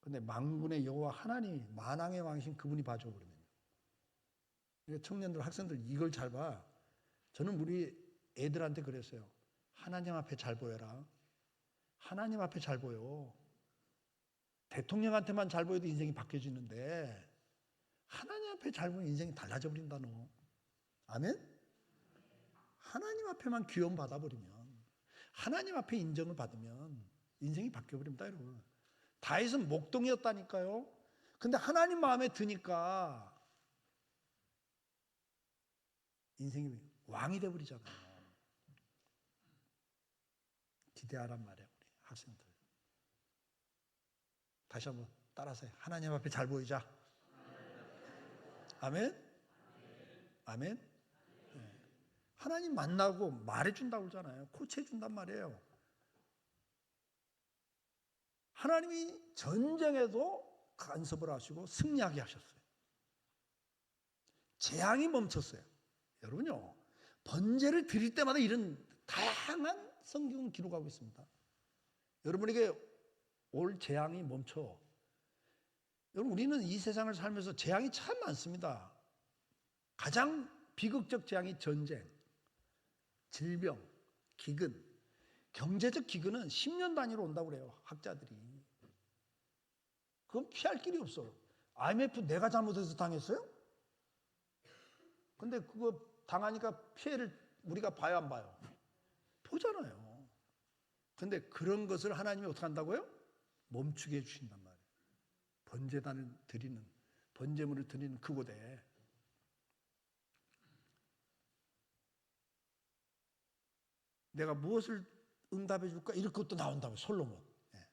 근데 만군의 여호와 하나님이 만왕의 왕이신 그분이 봐줘 그러면요. 청년들, 학생들 이걸 잘 봐. 저는 우리 애들한테 그랬어요. 하나님 앞에 잘 보여라. 하나님 앞에 잘 보여. 대통령한테만 잘 보여도 인생이 바뀌어지는데 하나님 앞에 잘 보면 인생이 달라져 버린다 너. 아멘? 하나님 앞에만 귀여움 받아버리면, 하나님 앞에 인정을 받으면 인생이 바뀌어버립니다, 여러분. 다윗은 목동이었다니까요. 근데 하나님 마음에 드니까 인생이 왕이 돼버리잖아요. 기대하란 말이에요, 우리 학생들. 다시 한번 따라서 하나님 앞에 잘 보이자. 아멘? 아멘? 네. 하나님 만나고 말해준다고 그러잖아요. 코치해준단 말이에요. 하나님이 전쟁에도 간섭을 하시고 승리하게 하셨어요. 재앙이 멈췄어요. 여러분요, 번제를 드릴 때마다 이런 다양한 성경은 기록하고 있습니다. 여러분에게 올 재앙이 멈춰. 여러분, 우리는 이 세상을 살면서 재앙이 참 많습니다. 가장 비극적 재앙이 전쟁, 질병, 기근. 경제적 기근은 10년 단위로 온다고 그래요, 학자들이. 그건 피할 길이 없어. IMF 내가 잘못해서 당했어요? 근데 그거 당하니까 피해를 우리가 봐야 안 봐요? 보잖아요. 근데 그런 것을 하나님이 어떻게 한다고요? 멈추게 해주신단 말이에요. 번제단을 드리는, 번제물을 드리는 그곳에. 내가 무엇을 응답해 줄까? 이런 것도 나온다고, 솔로몬. 예.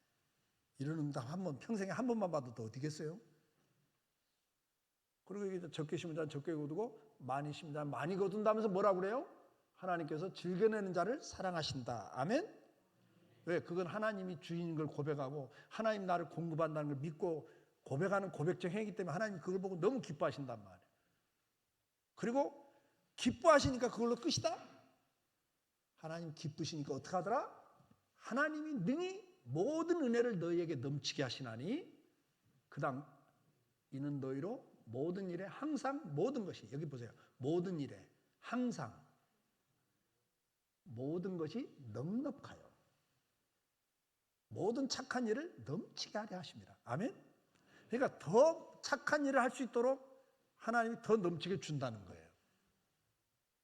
이런 응답 평생에 한 번만 받아도 어디겠어요? 그리고 이게 적게 심은 자는 적게 거두고 많이 심은 자는 많이 거둔다면서 뭐라고 그래요? 하나님께서 즐겨내는 자를 사랑하신다. 아멘? 왜? 그건 하나님이 주인인 걸 고백하고 하나님 나를 공급한다는 걸 믿고 고백하는 고백적 행위이기 때문에 하나님이 그걸 보고 너무 기뻐하신단 말이에요. 그리고 기뻐하시니까 그걸로 끝이다? 하나님 기쁘시니까 어떻게 하더라? 하나님이 능히 모든 은혜를 너희에게 넘치게 하시나니 그 다음 이는 너희로 모든 일에 항상 모든 것이, 여기 보세요, 모든 일에 항상 모든 것이 넉넉하여 모든 착한 일을 넘치게 하려 하십니다. 아멘? 그러니까 더 착한 일을 할 수 있도록 하나님이 더 넘치게 준다는 거예요.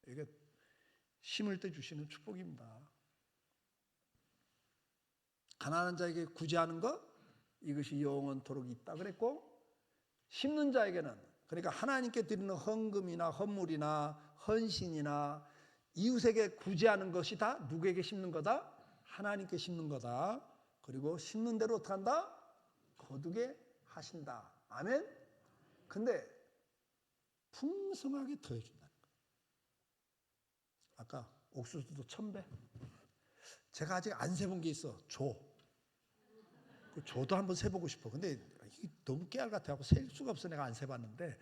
이게 심을 때 주시는 축복입니다. 가난한 자에게 구제하는 것, 이것이 영원토록 있다 그랬고, 심는 자에게는, 그러니까 하나님께 드리는 헌금이나 헌물이나 헌신이나 이웃에게 구제하는 것이 다 누구에게 심는 거다? 하나님께 심는 거다. 그리고 심는 대로 어떻게 한다? 거두게 하신다. 아멘? 근데 풍성하게 더해준다는 거예요. 아까 옥수수도 1000배. 제가 아직 안 세본 게 있어. 조. 그 조도 한번 세보고 싶어. 근데 이게 너무 깨알 같아갖고 셀 수가 없어. 내가 안 세봤는데.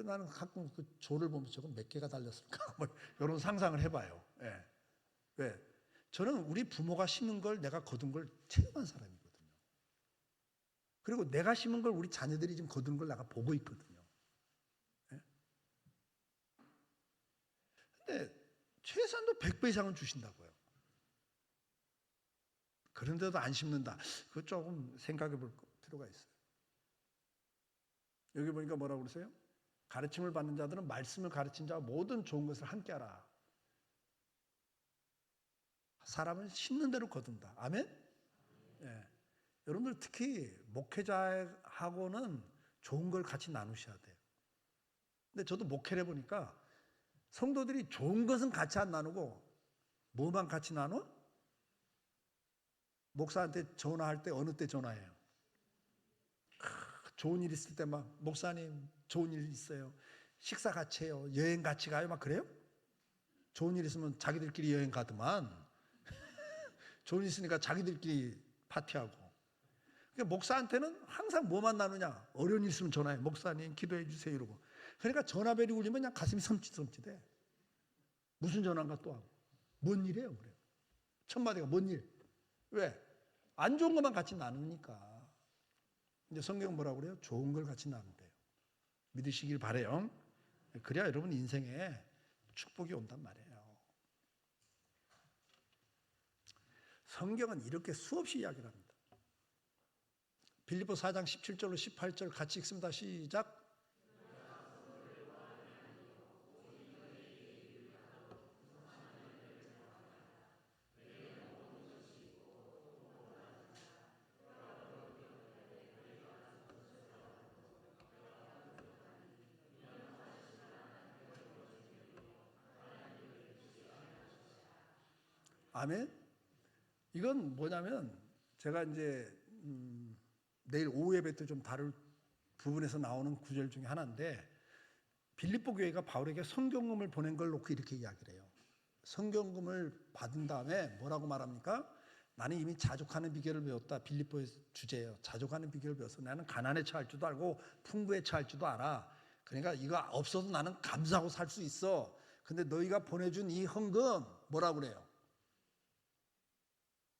나는 가끔 그 조를 보면서 저건 몇 개가 달렸을까? 뭐 이런 상상을 해봐요. 예. 왜? 저는 우리 부모가 심은 걸 내가 거둔 걸 체험한 사람이거든요. 그리고 내가 심은 걸 우리 자녀들이 지금 거둔 걸 내가 보고 있거든요. 예? 근데 최소한도 100배 이상은 주신다고요. 그런데도 안 심는다. 그거 조금 생각해 볼 필요가 있어요. 여기 보니까 뭐라고 그러세요? 가르침을 받는 자들은 말씀을 가르친 자와 모든 좋은 것을 함께 하라. 사람은 심는 대로 거둔다. 아멘? 예. 여러분들 특히 목회자하고는 좋은 걸 같이 나누셔야 돼요. 근데 저도 목회를 해보니까 성도들이 좋은 것은 같이 안 나누고 뭐만 같이 나눠? 목사한테 전화할 때 어느 때 전화해요? 좋은 일 있을 때 막 목사님 좋은 일 있어요. 식사 같이 해요. 여행 같이 가요. 막 그래요? 좋은 일 있으면 자기들끼리 여행 가더만. 좋은 일 있으니까 자기들끼리 파티하고. 그러니까 목사한테는 항상 뭐만 나누냐? 어려운 일 있으면 전화해. 목사님 기도해 주세요 이러고. 그러니까 전화벨이 울리면 그냥 가슴이 섬찟섬찟해. 무슨 전화인가 또 하고. 뭔 일이에요? 그래요. 첫 마디가 뭔 일? 왜? 안 좋은 것만 같이 나누니까. 이제 성경은 뭐라고 그래요? 좋은 걸 같이 나눈대요. 믿으시길 바래요. 그래야 여러분 인생에 축복이 온단 말이에요. 성경은 이렇게 수없이 이야기를 합니다. 빌립보 4장 17절로 18절 같이 읽습니다. 시작. 아멘. 이건 뭐냐면 제가 이제 내일 오후 예배 때 좀 다룰 부분에서 나오는 구절 중에 하나인데, 빌립보 교회가 바울에게 성경금을 보낸 걸 놓고 이렇게 이야기를 해요. 성경금을 받은 다음에 뭐라고 말합니까? 나는 이미 자족하는 비결을 배웠다. 빌립보의 주제예요. 자족하는 비결을 배워서 나는 가난에 처할 줄도 알고 풍부에 처할 줄도 알아. 그러니까 이거 없어도 나는 감사하고 살 수 있어. 근데 너희가 보내준 이 헌금 뭐라고 그래요?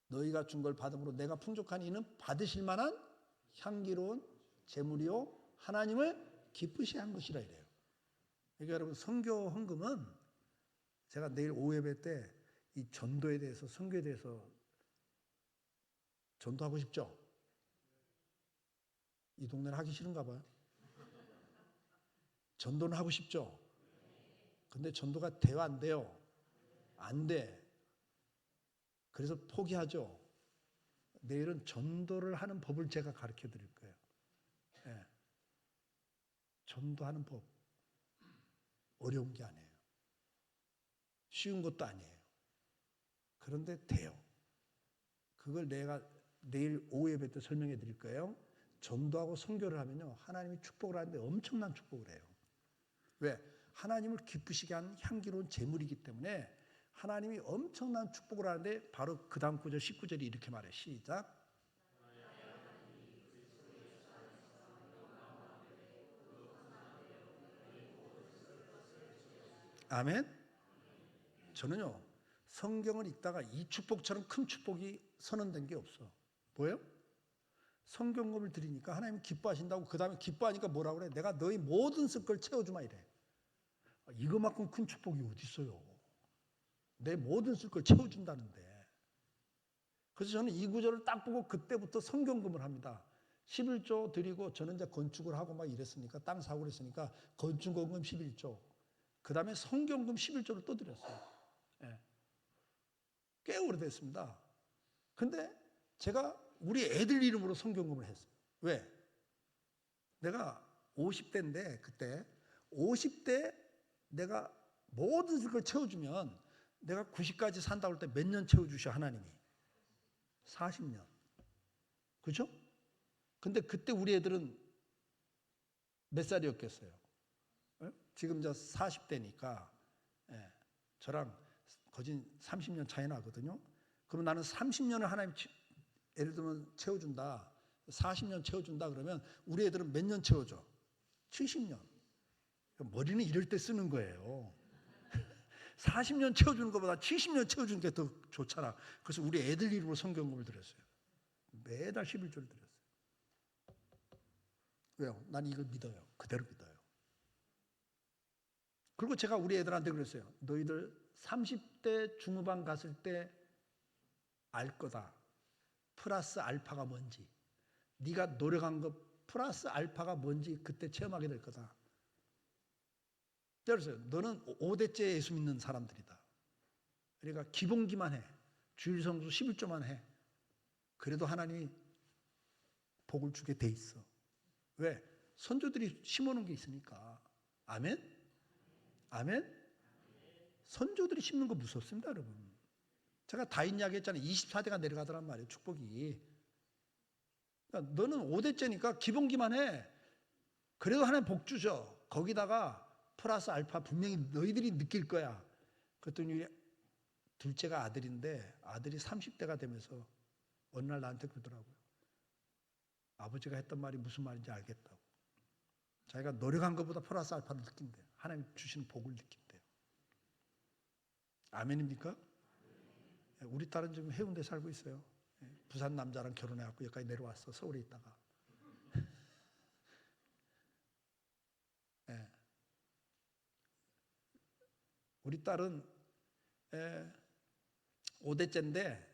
너희가 준 걸 받음으로 내가 풍족한 이는 받으실 만한 향기로운 제물이요 하나님을 기쁘시게 한 것이라 이래요. 그러니까 여러분, 선교 헌금은 제가 내일 오후 예배 때 이 전도에 대해서, 선교에 대해서 전도하고 싶죠? 이 동네는 하기 싫은가 봐요. 전도는 하고 싶죠? 근데 전도가 돼요, 안 돼요? 안 돼. 그래서 포기하죠. 내일은 전도를 하는 법을 제가 가르쳐 드릴 거예요. 예. 전도하는 법. 어려운 게 아니에요. 쉬운 것도 아니에요. 그런데 돼요. 그걸 내가 내일 오후 예배 때 설명해 드릴 거예요. 전도하고 선교를 하면요, 하나님이 축복을 하는데 엄청난 축복을 해요. 왜? 하나님을 기쁘시게 하는 향기로운 제물이기 때문에 하나님이 엄청난 축복을 하는데, 바로 그 다음 구절 19절이 이렇게 말해요. 시작. 아멘. 저는요, 성경을 읽다가 이 축복처럼 큰 축복이 선언된 게 없어. 뭐예요? 성경금을 드리니까 하나님 기뻐하신다고, 그 다음에 기뻐하니까 뭐라고 그래? 내가 너희 모든 쓸 걸 채워주마 이래. 이거만큼 큰 축복이 어디 있어요? 내 모든 쓸 걸 채워준다는데. 그래서 저는 이 구절을 딱 보고 그때부터 성경금을 합니다. 11조 드리고, 저는 이제 건축을 하고 막 이랬으니까, 땅 사고 그랬으니까 건축금금 11조, 그 다음에 성경금 11조를 또 드렸어요. 예. 꽤 오래됐습니다. 근데 제가 우리 애들 이름으로 성경금을 했어요. 왜? 내가 50대인데 그때 50대 내가 모든 걸 채워주면 내가 90까지 산다고 할 때 몇 년 채워주셔 하나님이? 40년. 그렇죠? 근데 그때 우리 애들은 몇 살이었겠어요? 지금 저 40대니까 저랑 거진 30년 차이 나거든요. 그럼 나는 30년을 하나님 예를 들면 채워준다, 40년 채워준다 그러면 우리 애들은 몇 년 채워줘? 70년. 머리는 이럴 때 쓰는 거예요. 40년 채워주는 것보다 70년 채워주는 게 더 좋잖아. 그래서 우리 애들 이름으로 성경금을 드렸어요. 매달 11조를 드렸어요. 왜요? 난 이걸 믿어요. 그대로 믿어요. 그리고 제가 우리 애들한테 그랬어요. 너희들 30대 중후반 갔을 때 알 거다. 플러스 알파가 뭔지. 네가 노력한 것 플러스 알파가 뭔지 그때 체험하게 될 거다. 그래서 너는 5대째 예수 믿는 사람들이다. 그러니까 기본기만 해. 주일 성수 11조만 해. 그래도 하나님이 복을 주게 돼 있어. 왜? 선조들이 심어놓은 게 있으니까. 아멘? 아멘? 선조들이 심는 거 무섭습니다, 여러분. 제가 다윗 이야기했잖아요. 24대가 내려가더란 말이에요, 축복이. 그러니까 너는 5대째니까 기본기만 해. 그래도 하나님 복 주죠. 거기다가 플러스 알파 분명히 너희들이 느낄 거야. 그랬더니 둘째가 아들인데, 아들이 30대가 되면서 어느 날 나한테 그러더라고요. 아버지가 했던 말이 무슨 말인지 알겠다고. 자기가 노력한 것보다 플러스 알파를 느낀대요. 하나님 주시는 복을 느낀대요. 아멘입니까? 우리 딸은 지금 해운대 살고 있어요. 부산 남자랑 결혼해갖고 여기까지 내려왔어. 서울에 있다가. 우리 딸은 5대째인데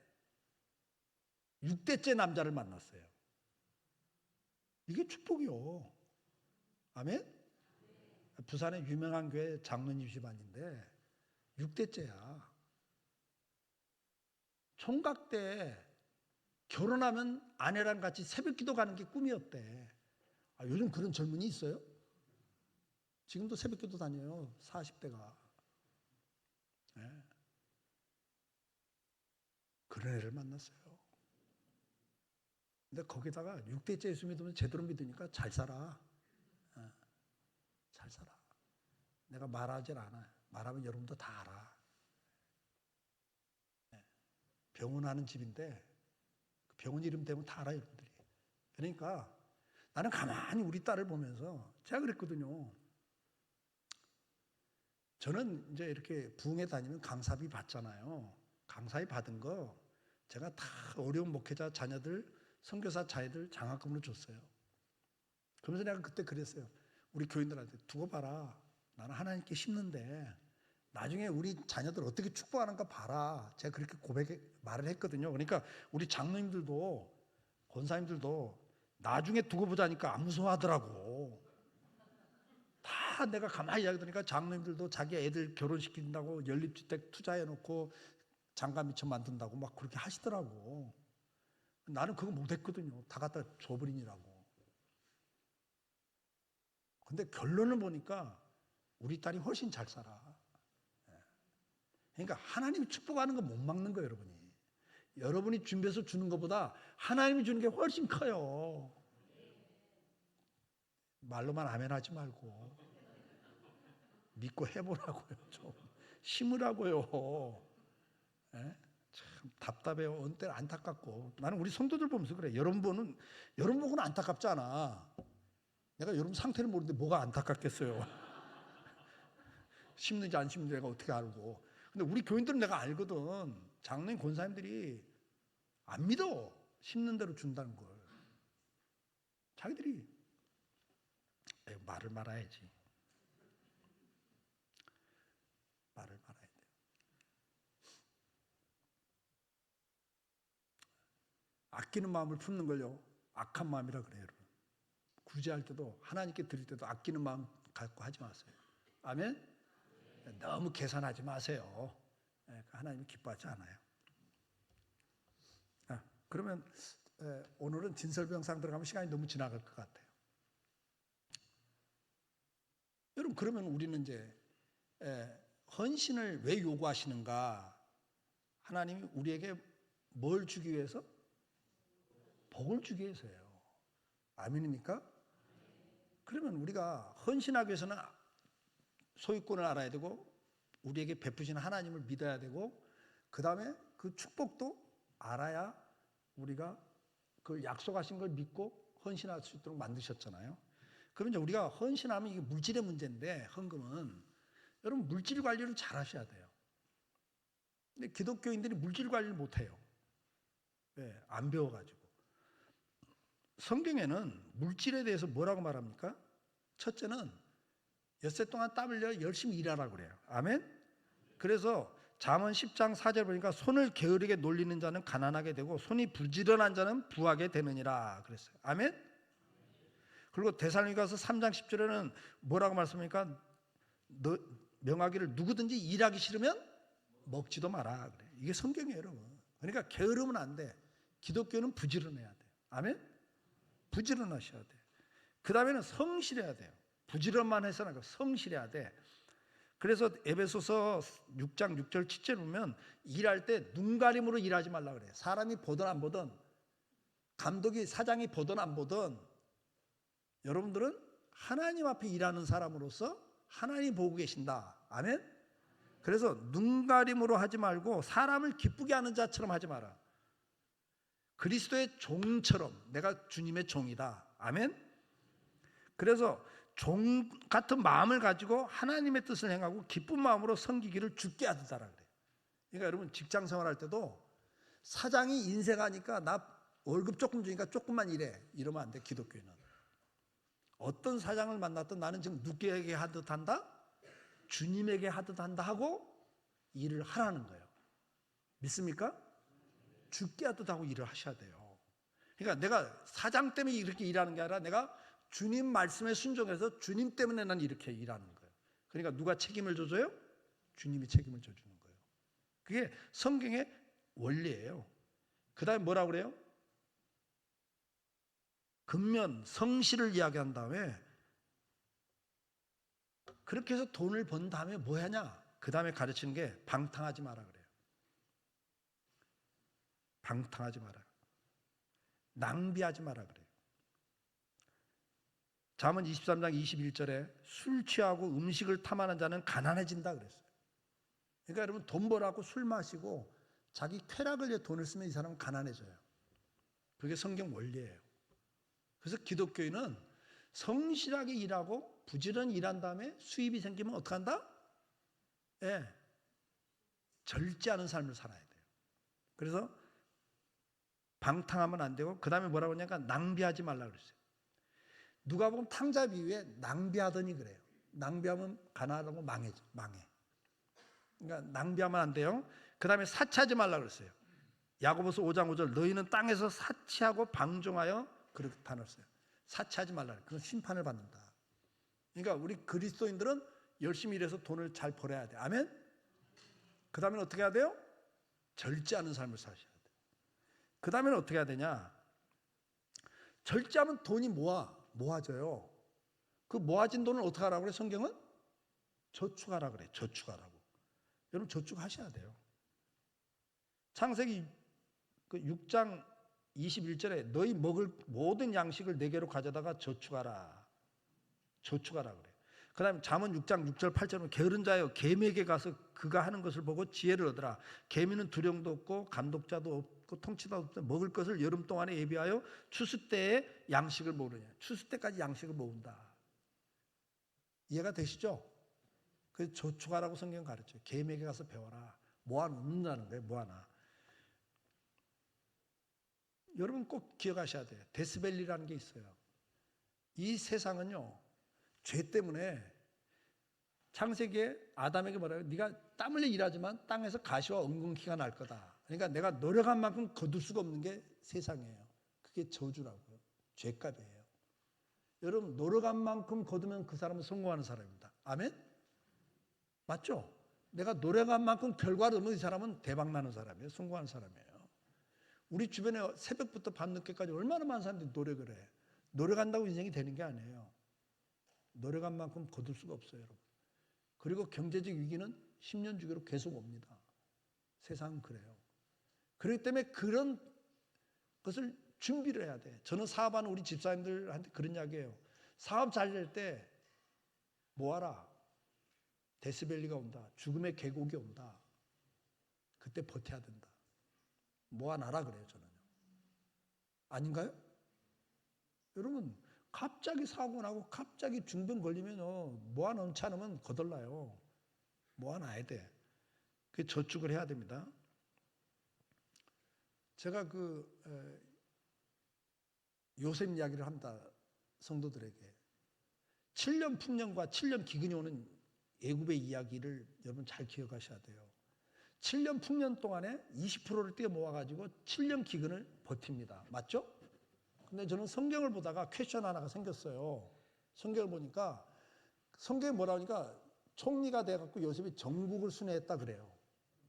6대째 남자를 만났어요. 이게 축복이요. 아멘? 부산의 유명한 교회 장로님 집안인데 6대째야. 총각 때 결혼하면 아내랑 같이 새벽기도 가는 게 꿈이었대. 요즘 그런 젊은이 있어요? 지금도 새벽기도 다녀요. 40대가. 그런 애를 만났어요. 근데 거기다가 6대째 예수 믿으면 제대로 믿으니까 잘 살아. 잘 살아. 내가 말하질 않아. 말하면 여러분도 다 알아. 병원하는 집인데 병원 이름 대면 다 알아요, 여러분들이. 그러니까 나는 가만히 우리 딸을 보면서 제가 그랬거든요. 저는 이제 이렇게 부흥회 다니면 강사비 받잖아요. 강사비 받은 거 제가 다 어려운 목회자 자녀들, 선교사 자녀들 장학금으로 줬어요. 그러면서 내가 그때 그랬어요. 우리 교인들한테 두고 봐라. 나는 하나님께 심는데 나중에 우리 자녀들 어떻게 축복하는가 봐라. 제가 그렇게 말을 했거든요. 그러니까 우리 장로님들도 권사님들도 나중에 두고 보자니까 안 무서워하더라고. 다 내가 가만히 이야기 들으니까 장로님들도 자기 애들 결혼시킨다고 연립주택 투자해놓고 장가미천 만든다고 막 그렇게 하시더라고. 나는 그거 못했거든요. 다 갖다 줘버리니라고. 근데 결론을 보니까 우리 딸이 훨씬 잘 살아. 그러니까 하나님이 축복하는 거 못 막는 거예요, 여러분이. 여러분이 준비해서 주는 것보다 하나님이 주는 게 훨씬 커요. 말로만 아멘 하지 말고 믿고 해보라고요. 좀 심으라고요. 참 답답해요. 어느 때는 안타깝고. 나는 우리 성도들 보면서 그래. 여러분 보고는 안타깝지 않아. 내가 여러분 상태를 모르는데 뭐가 안타깝겠어요. 심는지 안 심는지 내가 어떻게 알고. 근데 우리 교인들은 내가 알거든. 장로님 권사님들이 안 믿어. 심는 대로 준다는 걸. 자기들이 말을 말아야지. 말을 말아야 돼요. 아끼는 마음을 품는 걸요. 악한 마음이라 그래요, 여러분. 구제할 때도 하나님께 드릴 때도 아끼는 마음 갖고 하지 마세요. 아멘? 너무 계산하지 마세요. 하나님이 기뻐하지 않아요. 그러면 오늘은 진설병상 들어가면 시간이 너무 지나갈 것 같아요. 여러분 그러면 우리는 이제 헌신을 왜 요구하시는가? 하나님이 우리에게 뭘 주기 위해서? 복을 주기 위해서예요. 아멘입니까? 그러면 우리가 헌신하기 위해서는 소유권을 알아야 되고 우리에게 베푸시는 하나님을 믿어야 되고 그 다음에 그 축복도 알아야 우리가 그 약속하신 걸 믿고 헌신할 수 있도록 만드셨잖아요. 그러면 이제 우리가 헌신하면 이게 물질의 문제인데 헌금은 여러분 물질 관리를 잘 하셔야 돼요. 근데 기독교인들이 물질 관리를 못 해요. 네, 안 배워가지고. 성경에는 물질에 대해서 뭐라고 말합니까? 첫째는 엿새 동안 땀 흘려 열심히 일하라고 그래요. 아멘? 그래서 잠언 10장 4절 보니까 손을 게으르게 놀리는 자는 가난하게 되고 손이 부지런한 자는 부하게 되느니라 그랬어요. 아멘? 그리고 데살로니가서 3장 10절에는 뭐라고 말씀합니까? 너 명하기를 누구든지 일하기 싫으면 먹지도 마라 그래. 이게 성경이에요, 여러분. 그러니까 게으르면 안 돼. 기독교는 부지런해야 돼. 아멘? 부지런하셔야 돼. 그 다음에는 성실해야 돼요. 부지런만 해서는 아니고 성실해야 돼. 그래서 에베소서 6장 6절 7절 보면 일할 때 눈가림으로 일하지 말라 그래요. 사람이 보든 안 보든 감독이 사장이 보든 안 보든 여러분들은 하나님 앞에 일하는 사람으로서 하나님 보고 계신다. 아멘? 그래서 눈가림으로 하지 말고 사람을 기쁘게 하는 자처럼 하지 마라. 그리스도의 종처럼 내가 주님의 종이다. 아멘? 그래서 종 같은 마음을 가지고 하나님의 뜻을 행하고 기쁜 마음으로 섬기기를 주께 하듯하라 그래요. 그러니까 여러분 직장 생활할 때도 사장이 인색하니까 나 월급 조금 주니까 조금만 일해. 이러면 안 돼. 기독교인은. 어떤 사장을 만났든 나는 지금 누구에게 하듯 한다? 주님에게 하듯 한다 하고 일을 하라는 거예요. 믿습니까? 주께 하듯 하고 일을 하셔야 돼요. 그러니까 내가 사장 때문에 이렇게 일하는 게 아니라 내가 주님 말씀에 순종해서 주님 때문에 난 이렇게 일하는 거예요. 그러니까 누가 책임을 져줘요? 주님이 책임을 져주는 거예요. 그게 성경의 원리예요. 그 다음에 뭐라고 그래요? 근면 성실을 이야기한 다음에 그렇게 해서 돈을 번 다음에 뭐 하냐? 그 다음에 가르치는 게 방탕하지 마라 그래요. 방탕하지 마라. 낭비하지 마라 그래요. 잠언 23장 21절에 술 취하고 음식을 탐하는 자는 가난해진다 그랬어요. 그러니까 여러분 돈 벌라고 술 마시고 자기 쾌락을 위해 돈을 쓰면 이 사람은 가난해져요. 그게 성경 원리예요. 그래서 기독교인은 성실하게 일하고 부지런히 일한 다음에 수입이 생기면 어떻게 한다? 예, 절제하는 삶을 살아야 돼요. 그래서 방탕하면 안 되고 그 다음에 뭐라고 하냐니까 낭비하지 말라 그랬어요. 누가 보면 탕자 비유에 낭비하더니 그래요. 낭비하면 가난하고 망해. 그러니까 낭비하면 안 돼요. 그 다음에 사치하지 말라 그랬어요. 야고보서 5장 5절 너희는 땅에서 사치하고 방종하여 그렇다 그랬어요. 사치하지 말라. 그건 심판을 받는다. 그러니까 우리 그리스도인들은 열심히 일해서 돈을 잘 벌어야 돼. 아멘? 그 다음에 어떻게 해야 돼요? 절제하는 삶을 사셔야 돼요. 그 다음에는 어떻게 해야 되냐? 절제하면 돈이 모아져요. 그 모아진 돈을 어떻게 하라고 그래? 성경은 저축하라 그래. 저축하라고. 여러분 저축하셔야 돼요. 창세기 6장 21절에 너희 먹을 모든 양식을 내게로 가져다가 저축하라. 저축하라 그래. 그 다음에 잠언 6장 6절 8절은 게으른 자여 개미에게 가서 그가 하는 것을 보고 지혜를 얻으라. 개미는 두령도 없고 감독자도 없고 통치도 없고 먹을 것을 여름 동안에 예비하여 추수 때에 양식을 모으느냐. 추수 때까지 양식을 모은다. 이해가 되시죠? 그래서 저축하라고 성경 가르쳐요. 개미에게 가서 배워라. 모아놓는다는 거예요. 모아놔. 여러분 꼭 기억하셔야 돼요. 데스밸리라는 게 있어요. 이 세상은요. 죄 때문에 창세기에 아담에게 뭐라고 해요? 네가 땀 흘려 일하지만 땅에서 가시와 엉겅퀴가 날 거다. 그러니까 내가 노력한 만큼 거둘 수가 없는 게 세상이에요. 그게 저주라고요. 죄값이에요. 여러분 노력한 만큼 거두면 그 사람은 성공하는 사람입니다. 아멘? 맞죠? 내가 노력한 만큼 결과를 얻으면 이 사람은 대박나는 사람이에요. 성공하는 사람이에요. 우리 주변에 새벽부터 밤늦게까지 얼마나 많은 사람들이 노력을 해. 노력한다고 인생이 되는 게 아니에요. 노력한 만큼 거둘 수가 없어요, 여러분. 그리고 경제적 위기는 10년 주기로 계속 옵니다. 세상은 그래요. 그렇기 때문에 그런 것을 준비를 해야 돼. 저는 사업하는 우리 집사님들한테 그런 이야기해요. 사업 잘 될 때 모아라. 데스밸리가 온다. 죽음의 계곡이 온다. 그때 버텨야 된다. 모아놔라 그래요, 저는요. 아닌가요? 여러분 갑자기 사고 나고 갑자기 중병 걸리면 모아놓지 않으면 거덜나요. 모아놔야 돼. 그 저축을 해야 됩니다. 제가 요셉 이야기를 합니다. 성도들에게. 7년 풍년과 7년 기근이 오는 애굽의 이야기를 여러분 잘 기억하셔야 돼요. 7년 풍년 동안에 20%를 떼어 모아가지고 7년 기근을 버팁니다. 맞죠? 근데 저는 성경을 보다가 퀘스천 하나가 생겼어요. 성경을 보니까 성경에 뭐라 하니까 총리가 돼갖고 요셉이 전국을 순회했다 그래요.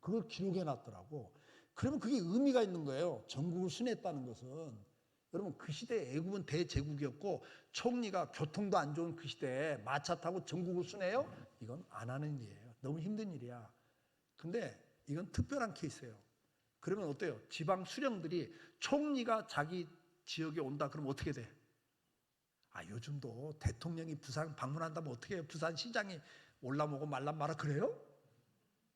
그걸 기록해 놨더라고. 그러면 그게 의미가 있는 거예요. 전국을 순회했다는 것은. 여러분 그 시대에 애굽은 대제국이었고 총리가 교통도 안 좋은 그 시대에 마차 타고 전국을 순회해요? 이건 안 하는 일이에요. 너무 힘든 일이야. 근데 이건 특별한 케이스예요. 그러면 어때요? 지방 수령들이 총리가 자기 지역에 온다 그러면 어떻게 돼? 요즘도 대통령이 부산 방문한다면 어떻게 해요? 부산시장이 올라오고 말란 말아 그래요?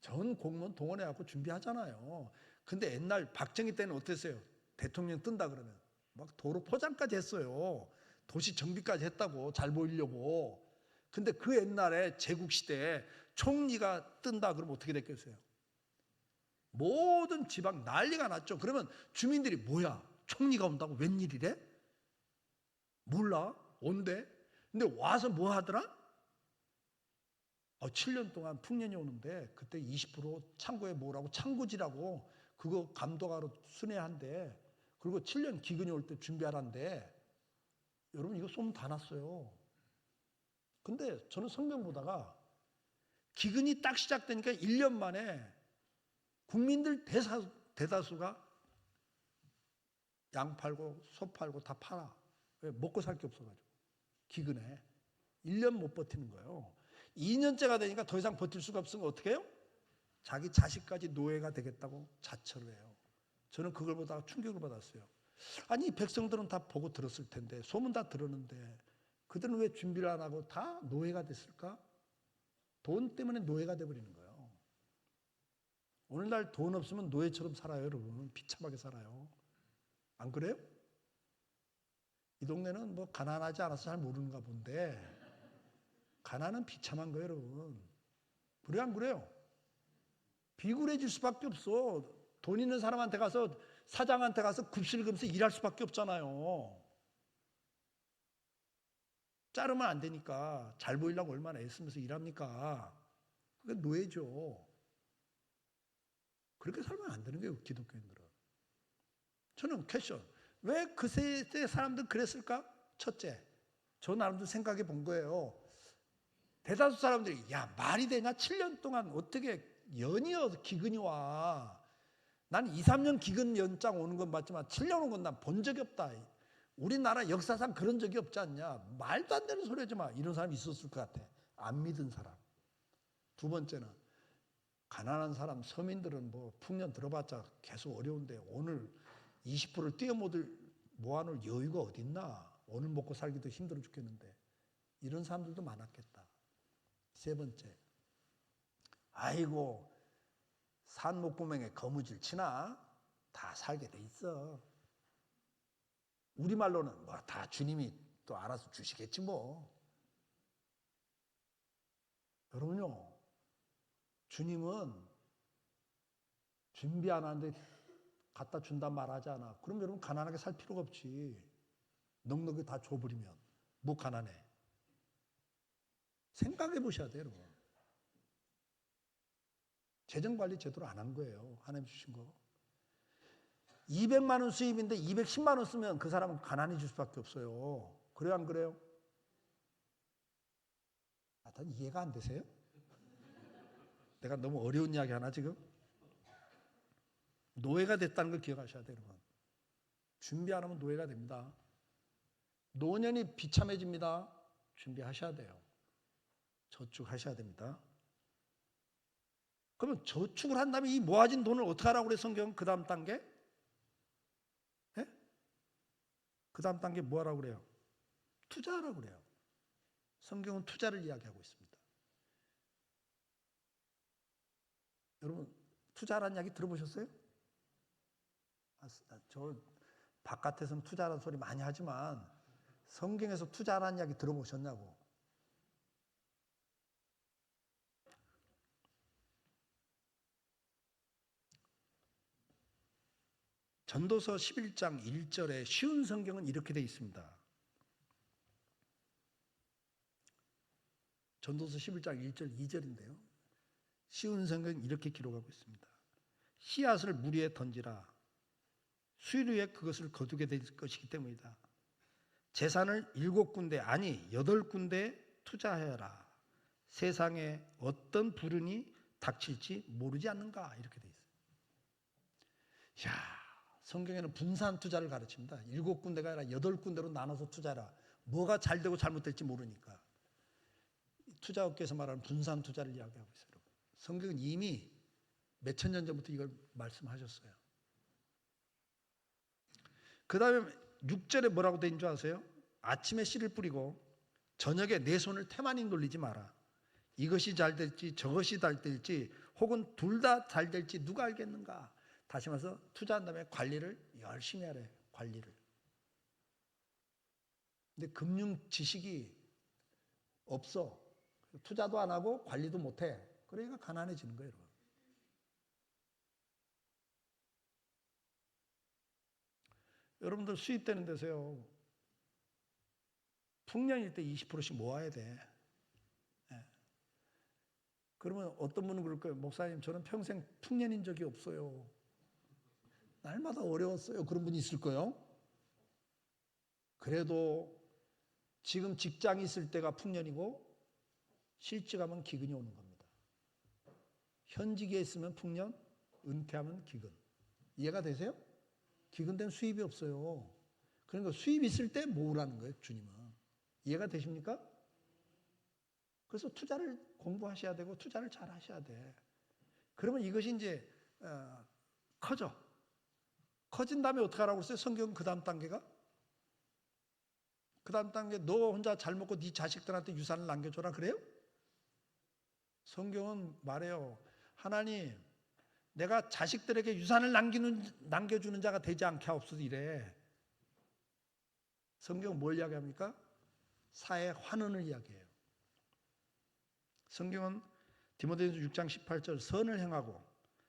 전 공무원 동원해갖고 준비하잖아요. 근데 옛날 박정희 때는 어땠어요? 대통령 뜬다 그러면 막 도로 포장까지 했어요. 도시 정비까지 했다고 잘 보이려고. 근데 그 옛날에 제국시대에 총리가 뜬다 그러면 어떻게 됐겠어요? 모든 지방 난리가 났죠. 그러면 주민들이 뭐야? 총리가 온다고 웬일이래? 몰라. 온대. 근데 와서 뭐 하더라? 7년 동안 풍년이 오는데 그때 20% 창고에 뭐라고 창고지라고 그거 감독하러 순회한대. 그리고 7년 기근이 올 때 준비하란대. 여러분 이거 소문 다 났어요. 근데 저는 성경 보다가 기근이 딱 시작되니까 1년 만에 국민들 대다수가 양 팔고 소 팔고 다 팔아. 왜? 먹고 살 게 없어가지고. 기근에. 1년 못 버티는 거예요. 2년째가 되니까 더 이상 버틸 수가 없으면 어떻게 해요? 자기 자식까지 노예가 되겠다고 자처를 해요. 저는 그걸 보다가 충격을 받았어요. 아니 백성들은 다 보고 들었을 텐데, 소문 다 들었는데 그들은 왜 준비를 안 하고 다 노예가 됐을까? 돈 때문에 노예가 돼버리는 거예요. 오늘날 돈 없으면 노예처럼 살아요, 여러분. 비참하게 살아요. 안 그래요? 이 동네는 뭐 가난하지 않아서 잘 모르는가 본데, 가난은 비참한 거예요, 여러분. 그래 안 그래요? 비굴해질 수밖에 없어. 돈 있는 사람한테 가서, 사장한테 가서 급식을 금서 일할 수밖에 없잖아요. 자르면 안 되니까. 잘 보이려고 얼마나 애쓰면서 일합니까? 그게 노예죠. 그렇게 살면 안 되는 거예요, 기독교인들은. 저는 퀘션, 왜 그 세대 사람들 그랬을까? 첫째, 저 나름대로 생각해 본 거예요. 대다수 사람들이 야 말이 되냐? 7년 동안 어떻게 연이어 기근이 와. 난 2, 3년 기근 연장 오는 건 맞지만 7년 온 건 난 본 적이 없다. 우리나라 역사상 그런 적이 없지 않냐. 말도 안 되는 소리 하지 마. 이런 사람이 있었을 것 같아. 안 믿은 사람. 두 번째는 가난한 사람, 서민들은 뭐 풍년 들어봤자 계속 어려운데 오늘 20%를 뛰어모들 모아놓을 여유가 어딨나. 오늘 먹고 살기도 힘들어 죽겠는데. 이런 사람들도 많았겠다. 세 번째, 아이고 산 목구멍에 거무줄 치나 다 살게 돼 있어. 우리말로는 뭐 다 주님이 또 알아서 주시겠지 뭐. 여러분요, 주님은 준비 안 하는데 갖다 준단 말하지 않아. 그럼 여러분 가난하게 살 필요가 없지. 넉넉히 다 줘버리면 뭐 가난해. 생각해 보셔야 돼요, 여러분. 재정관리 제대로 안 한 거예요. 하나님 주신 거. 200만 원 수입인데 210만 원 쓰면 그 사람은 가난해질 수밖에 없어요. 그래요, 안 그래요? 하여튼 이해가 안 되세요? 내가 너무 어려운 이야기 하나 지금? 노예가 됐다는 걸 기억하셔야 돼요, 여러분. 준비 안 하면 노예가 됩니다. 노년이 비참해집니다. 준비하셔야 돼요. 저축하셔야 됩니다. 그러면 저축을 한 다음에 이 모아진 돈을 어떻게 하라고 그래, 성경은? 그 다음 단계? 예? 그 다음 단계 뭐 하라고 그래요? 투자하라고 그래요. 성경은 투자를 이야기하고 있습니다. 여러분, 투자라는 이야기 들어보셨어요? 저 바깥에서는 투자라는 소리 많이 하지만 성경에서 투자라는 이야기 들어보셨냐고. 전도서 11장 1절에 쉬운 성경은 이렇게 되어 있습니다. 전도서 11장 1절 2절인데요. 쉬운 성경은 이렇게 기록하고 있습니다. 씨앗을 물 위에 던지라. 수일 후에 그것을 거두게 될 것이기 때문이다. 재산을 7군데 아니 8군데 투자해라. 세상에 어떤 불운이 닥칠지 모르지 않는가. 이렇게 되어 있어요. 야, 성경에는 분산 투자를 가르칩니다. 7군데가 아니라 8군데로 나눠서 투자라. 뭐가 잘 되고 잘못될지 모르니까. 투자업계에서 말하는 분산 투자를 이야기하고 있어요. 성경은 이미 몇천 년 전부터 이걸 말씀하셨어요. 그 다음에 6절에 뭐라고 되어 있는 줄 아세요? 아침에 씨를 뿌리고 저녁에 내 손을 태만히 놀리지 마라. 이것이 잘 될지 저것이 잘 될지 혹은 둘 다 잘 될지 누가 알겠는가. 다시 말해서 투자한 다음에 관리를 열심히 하래. 관리를. 근데 금융 지식이 없어. 투자도 안 하고 관리도 못 해. 그러니까 가난해지는 거예요, 여러분. 여러분들 수입되는 데서요, 풍년일 때 20%씩 모아야 돼. 예. 그러면 어떤 분은 그럴 거예요. 목사님, 저는 평생 풍년인 적이 없어요. 날마다 어려웠어요. 그런 분이 있을 거예요. 그래도 지금 직장이 있을 때가 풍년이고 실직하면 기근이 오는 겁니다. 현직에 있으면 풍년, 은퇴하면 기근. 이해가 되세요? 기근된 수입이 없어요. 그러니까 수입 있을 때 모으라는 거예요, 주님은. 이해가 되십니까? 그래서 투자를 공부하셔야 되고 투자를 잘 하셔야 돼. 그러면 이것이 이제 커져. 커진 다음에 어떻게 하라고 그랬어요? 성경은 그 다음 단계가? 그 다음 단계 너 혼자 잘 먹고 네 자식들한테 유산을 남겨줘라 그래요? 성경은 말해요. 하나님 내가 자식들에게 유산을 남겨주는 자가 되지 않게 하옵소서 이래. 성경은 뭘 이야기합니까? 사회 환원을 이야기해요. 성경은 디모데전서 6장 18절 선을 행하고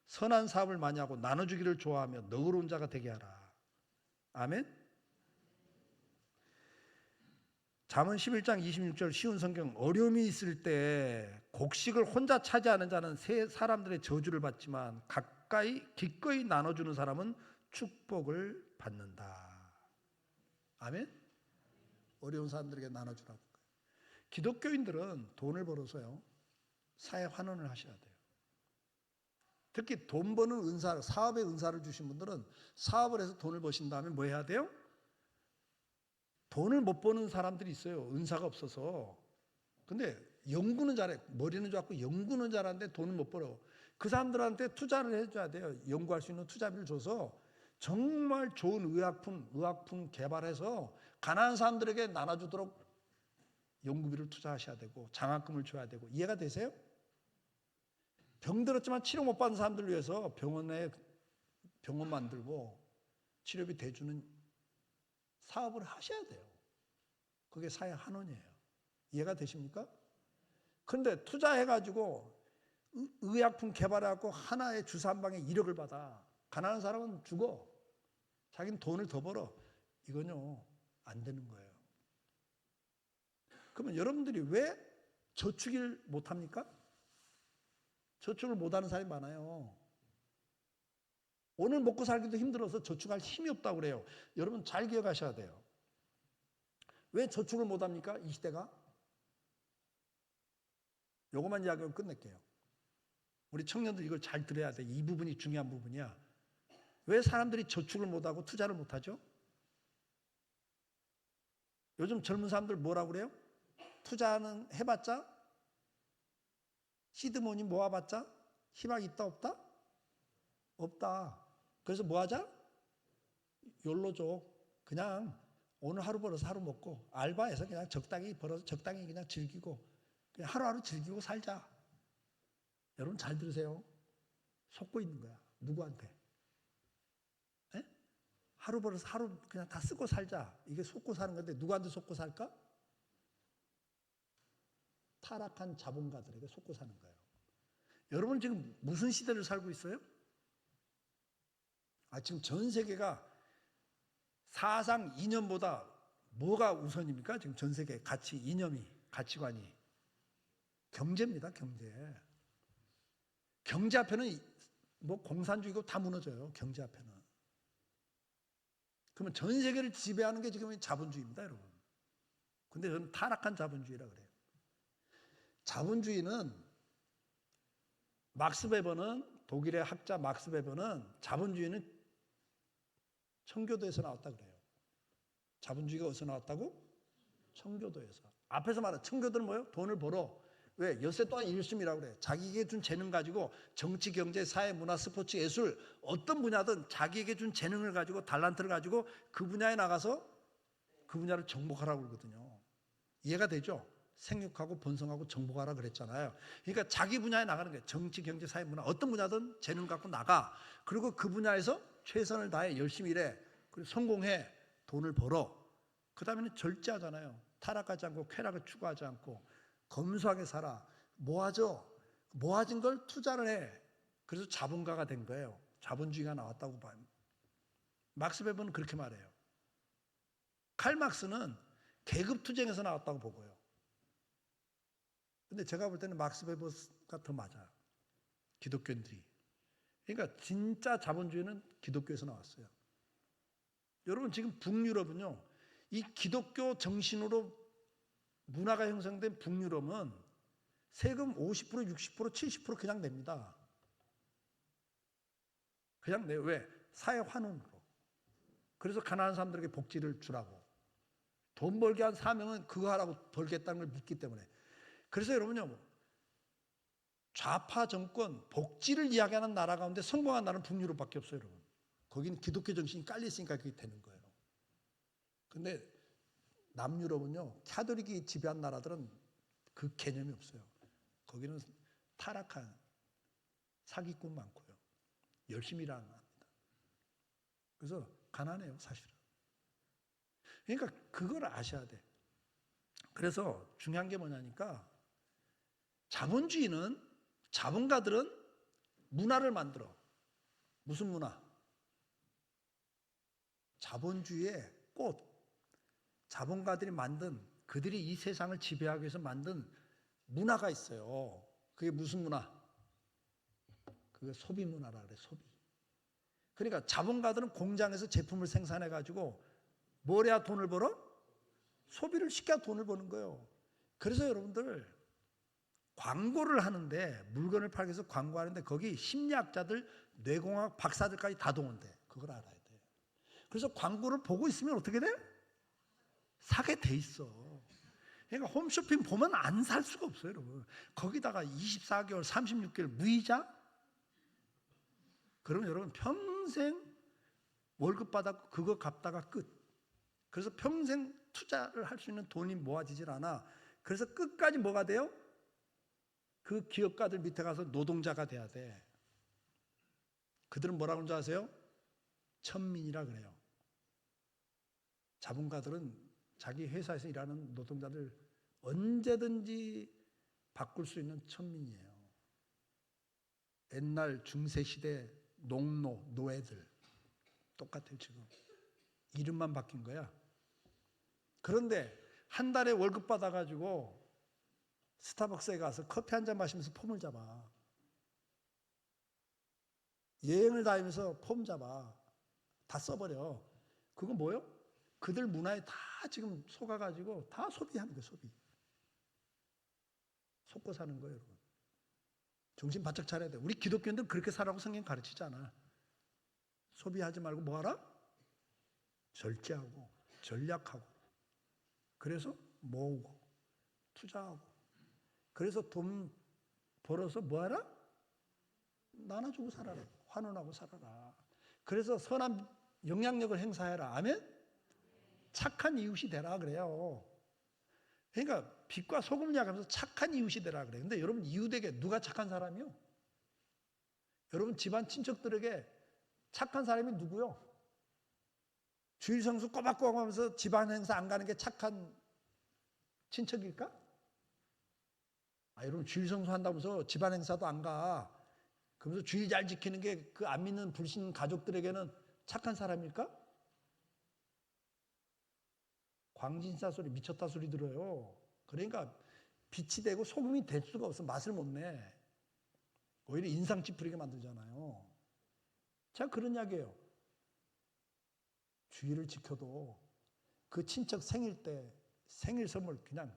선한 사업을 많이 하고 나눠주기를 좋아하며 너그러운 자가 되게 하라. 아멘. 잠언 11장 26절 쉬운 성경 어려움이 있을 때 곡식을 혼자 차지하는 자는 세 사람들의 저주를 받지만 기꺼이 나눠주는 사람은 축복을 받는다. 아멘. 어려운 사람들에게 나눠주라고. 기독교인들은 돈을 벌어서요 사회 환원을 하셔야 돼요. 특히 돈 버는 은사, 사업에 은사를 주신 분들은 사업을 해서 돈을 버신 다음에 뭐 해야 돼요? 돈을 못 버는 사람들이 있어요. 은사가 없어서. 근데 연구는 잘해. 머리는 좋고 연구는 잘하는데 돈을 못 벌어. 그 사람들한테 투자를 해줘야 돼요. 연구할 수 있는 투자비를 줘서 정말 좋은 의약품 개발해서 가난한 사람들에게 나눠주도록 연구비를 투자하셔야 되고 장학금을 줘야 되고. 이해가 되세요? 병 들었지만 치료 못 받는 사람들을 위해서 병원 만들고 치료비 대주는 사업을 하셔야 돼요. 그게 사회 환원이에요. 이해가 되십니까? 그런데 투자해가지고 의약품 개발해갖고 하나의 주사 한 방에 1억을 받아. 가난한 사람은 죽어. 자기는 돈을 더 벌어. 이건요 안 되는 거예요. 그러면 여러분들이 왜 저축을 못합니까? 저축을 못하는 사람이 많아요. 오늘 먹고 살기도 힘들어서 저축할 힘이 없다고 그래요. 여러분 잘 기억하셔야 돼요. 왜 저축을 못합니까? 이 시대가? 요것만 이야기하고 끝낼게요. 우리 청년들 이걸 잘 들어야 돼. 이 부분이 중요한 부분이야. 왜 사람들이 저축을 못하고 투자를 못하죠? 요즘 젊은 사람들 뭐라고 그래요? 투자는 해봤자? 시드머니 모아봤자? 희망이 있다 없다? 없다. 그래서 뭐 하자? 욜로족. 그냥 오늘 하루 벌어서 하루 먹고 알바해서 그냥 적당히 벌어서 적당히 그냥 즐기고 그냥 하루하루 즐기고 살자. 여러분 잘 들으세요. 속고 있는 거야. 누구한테? 에? 하루 벌어서 하루 그냥 다 쓰고 살자. 이게 속고 사는 건데 누구한테 속고 살까? 타락한 자본가들에게 속고 사는 거예요. 여러분 지금 무슨 시대를 살고 있어요? 지금 전 세계가 사상 이념보다 뭐가 우선입니까? 지금 전 세계 가치관이 경제입니다. 경제 앞에는 뭐 공산주의고 다 무너져요. 경제 앞에는. 그러면 전 세계를 지배하는 게 지금 자본주의입니다, 여러분. 근데 저는 타락한 자본주의라 그래요. 자본주의는 독일의 학자 막스 베버는 자본주의는 청교도에서 나왔다 그래요. 자본주의가 어디서 나왔다고? 청교도에서. 앞에서 말한 청교도는 뭐예요? 돈을 벌어. 왜? 엿새 동안 열심히 일하고 그래. 자기에게 준 재능 가지고 정치, 경제, 사회, 문화, 스포츠, 예술 어떤 분야든 자기에게 준 재능을 가지고 달란트를 가지고 그 분야에 나가서 그 분야를 정복하라고 그러거든요. 이해가 되죠? 생육하고 번성하고 정복하라 그랬잖아요. 그러니까 자기 분야에 나가는 거예요. 정치, 경제, 사회, 문화 어떤 분야든 재능 갖고 나가. 그리고 그 분야에서 최선을 다해 열심히 일해. 그리고 성공해. 돈을 벌어. 그 다음에는 절제하잖아요. 타락하지 않고 쾌락을 추구하지 않고 검소하게 살아. 모아진 걸 투자를 해. 그래서 자본가가 된 거예요. 자본주의가 나왔다고 봐요. 막스 베버는 그렇게 말해요. 칼 막스는 계급투쟁에서 나왔다고 보고요. 근데 제가 볼 때는 막스 베버가 더 맞아요. 기독교인들이. 그러니까 진짜 자본주의는 기독교에서 나왔어요. 여러분 지금 북유럽은요. 이 기독교 정신으로 문화가 형성된 북유럽은 세금 50%, 60%, 70% 그냥 냅니다. 그냥 내요. 왜? 사회 환원으로. 그래서 가난한 사람들에게 복지를 주라고. 돈 벌게 한 사명은 그거 하라고 벌겠다는 걸 믿기 때문에. 그래서 여러분요. 좌파 정권, 복지를 이야기하는 나라 가운데 성공한 나라는 북유럽밖에 없어요, 여러분. 거기는 기독교 정신이 깔려 있으니까 그게 되는 거예요. 근데 남유럽은요, 카톨릭이 지배한 나라들은 그 개념이 없어요. 거기는 타락한 사기꾼 많고요. 열심히 일하는 겁니다. 그래서 가난해요, 사실은. 그러니까 그걸 아셔야 돼. 그래서 중요한 게 뭐냐니까 자본주의는, 자본가들은 문화를 만들어. 무슨 문화? 자본주의의 꽃. 자본가들이 만든, 그들이 이 세상을 지배하기 위해서 만든 문화가 있어요. 그게 무슨 문화? 그게 소비 문화라 그래, 소비. 그러니까 자본가들은 공장에서 제품을 생산해 가지고 뭘 해야 돈을 벌어? 소비를 시켜야 돈을 버는 거예요. 그래서 여러분들 광고를 하는데, 물건을 팔기 위해서 광고하는데 거기 심리학자들, 뇌공학 박사들까지 다 동원돼. 그걸 알아야 돼. 그래서 광고를 보고 있으면 어떻게 돼? 사게 돼 있어. 그러니까 홈쇼핑 보면 안 살 수가 없어요, 여러분. 거기다가 24개월, 36개월 무이자? 그러면 여러분 평생 월급 받았고 그거 갚다가 끝. 그래서 평생 투자를 할 수 있는 돈이 모아지질 않아. 그래서 끝까지 뭐가 돼요? 그 기업가들 밑에 가서 노동자가 돼야 돼. 그들은 뭐라고 하는 줄 아세요? 천민이라 그래요. 자본가들은 자기 회사에서 일하는 노동자들 언제든지 바꿀 수 있는 천민이에요. 옛날 중세시대 농노, 노예들 똑같아요. 지금 이름만 바뀐 거야. 그런데 한 달에 월급 받아가지고 스타벅스에 가서 커피 한 잔 마시면서 폼을 잡아. 여행을 다니면서 폼 잡아. 다 써버려. 그거 뭐요? 그들 문화에 다 지금 속아가지고 다 소비하는 거예요. 소비. 속고 사는 거예요, 여러분. 정신 바짝 차려야 돼. 우리 기독교인들은 그렇게 살라고 성경 가르치지 않아. 소비하지 말고 뭐 하라? 절제하고 전략하고, 그래서 모으고 투자하고, 그래서 돈 벌어서 뭐 하라? 나눠주고 살아라. 환원하고 살아라. 그래서 선한 영향력을 행사해라. 아멘? 착한 이웃이 되라 그래요. 그러니까 빛과 소금을 약하면서 착한 이웃이 되라 그래요. 근데 여러분, 이웃에게 누가 착한 사람이요? 여러분 집안 친척들에게 착한 사람이 누구요? 주일 성수 꼬박꼬박 하면서 집안 행사 안 가는 게 착한 친척일까? 여러분 주일 성수 한다면서 집안 행사도 안 가. 그러면서 주일 잘 지키는 게 그 안 믿는 불신 가족들에게는 착한 사람일까? 광진사 소리, 미쳤다 소리 들어요. 그러니까 빛이 되고 소금이 될 수가 없어. 맛을 못 내. 오히려 인상 찌푸리게 만들잖아요. 자, 그런 이야기예요. 주의를 지켜도 그 친척 생일 때 생일 선물 그냥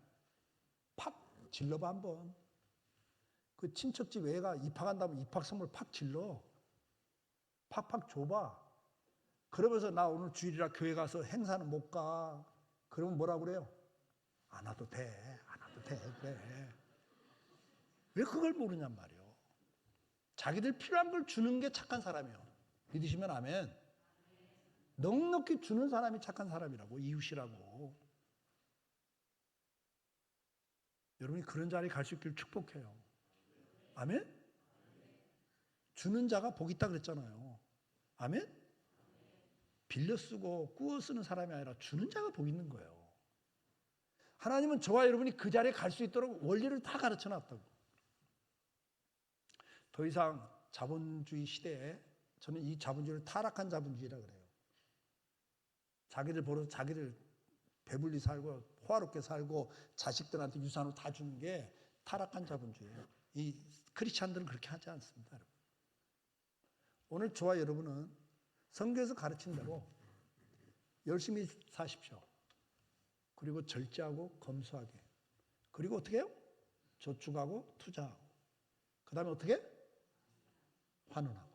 팍 질러봐 한번. 그 친척집 애가 입학한다면 입학 선물 팍 질러. 팍팍 줘봐. 그러면서 나 오늘 주일이라 교회 가서 행사는 못 가. 그러면 뭐라고 그래요? 안 와도 돼. 안 와도 돼. 그래. 왜 그걸 모르냔 말이에요. 자기들 필요한 걸 주는 게 착한 사람이에요. 믿으시면 아멘. 넉넉히 주는 사람이 착한 사람이라고, 이웃이라고. 여러분이 그런 자리에 갈 수 있기를 축복해요. 아멘? 주는 자가 복 있다 그랬잖아요. 아멘? 빌려 쓰고 꾸어 쓰는 사람이 아니라 주는 자가 복 있는 거예요. 하나님은 저와 여러분이 그 자리에 갈 수 있도록 원리를 다 가르쳐 놨다고. 더 이상 자본주의 시대에, 저는 이 자본주의를 타락한 자본주의라 그래요. 자기들 벌어서 자기들 배불리 살고 호화롭게 살고 자식들한테 유산으로 다 주는 게 타락한 자본주의예요. 이 크리스찬들은 그렇게 하지 않습니다, 여러분. 오늘 저와 여러분은 성경에서 가르친 대로 열심히 사십시오. 그리고 절제하고 검소하게. 그리고 어떻게 해요? 저축하고 투자하고. 그 다음에 어떻게? 환원하고.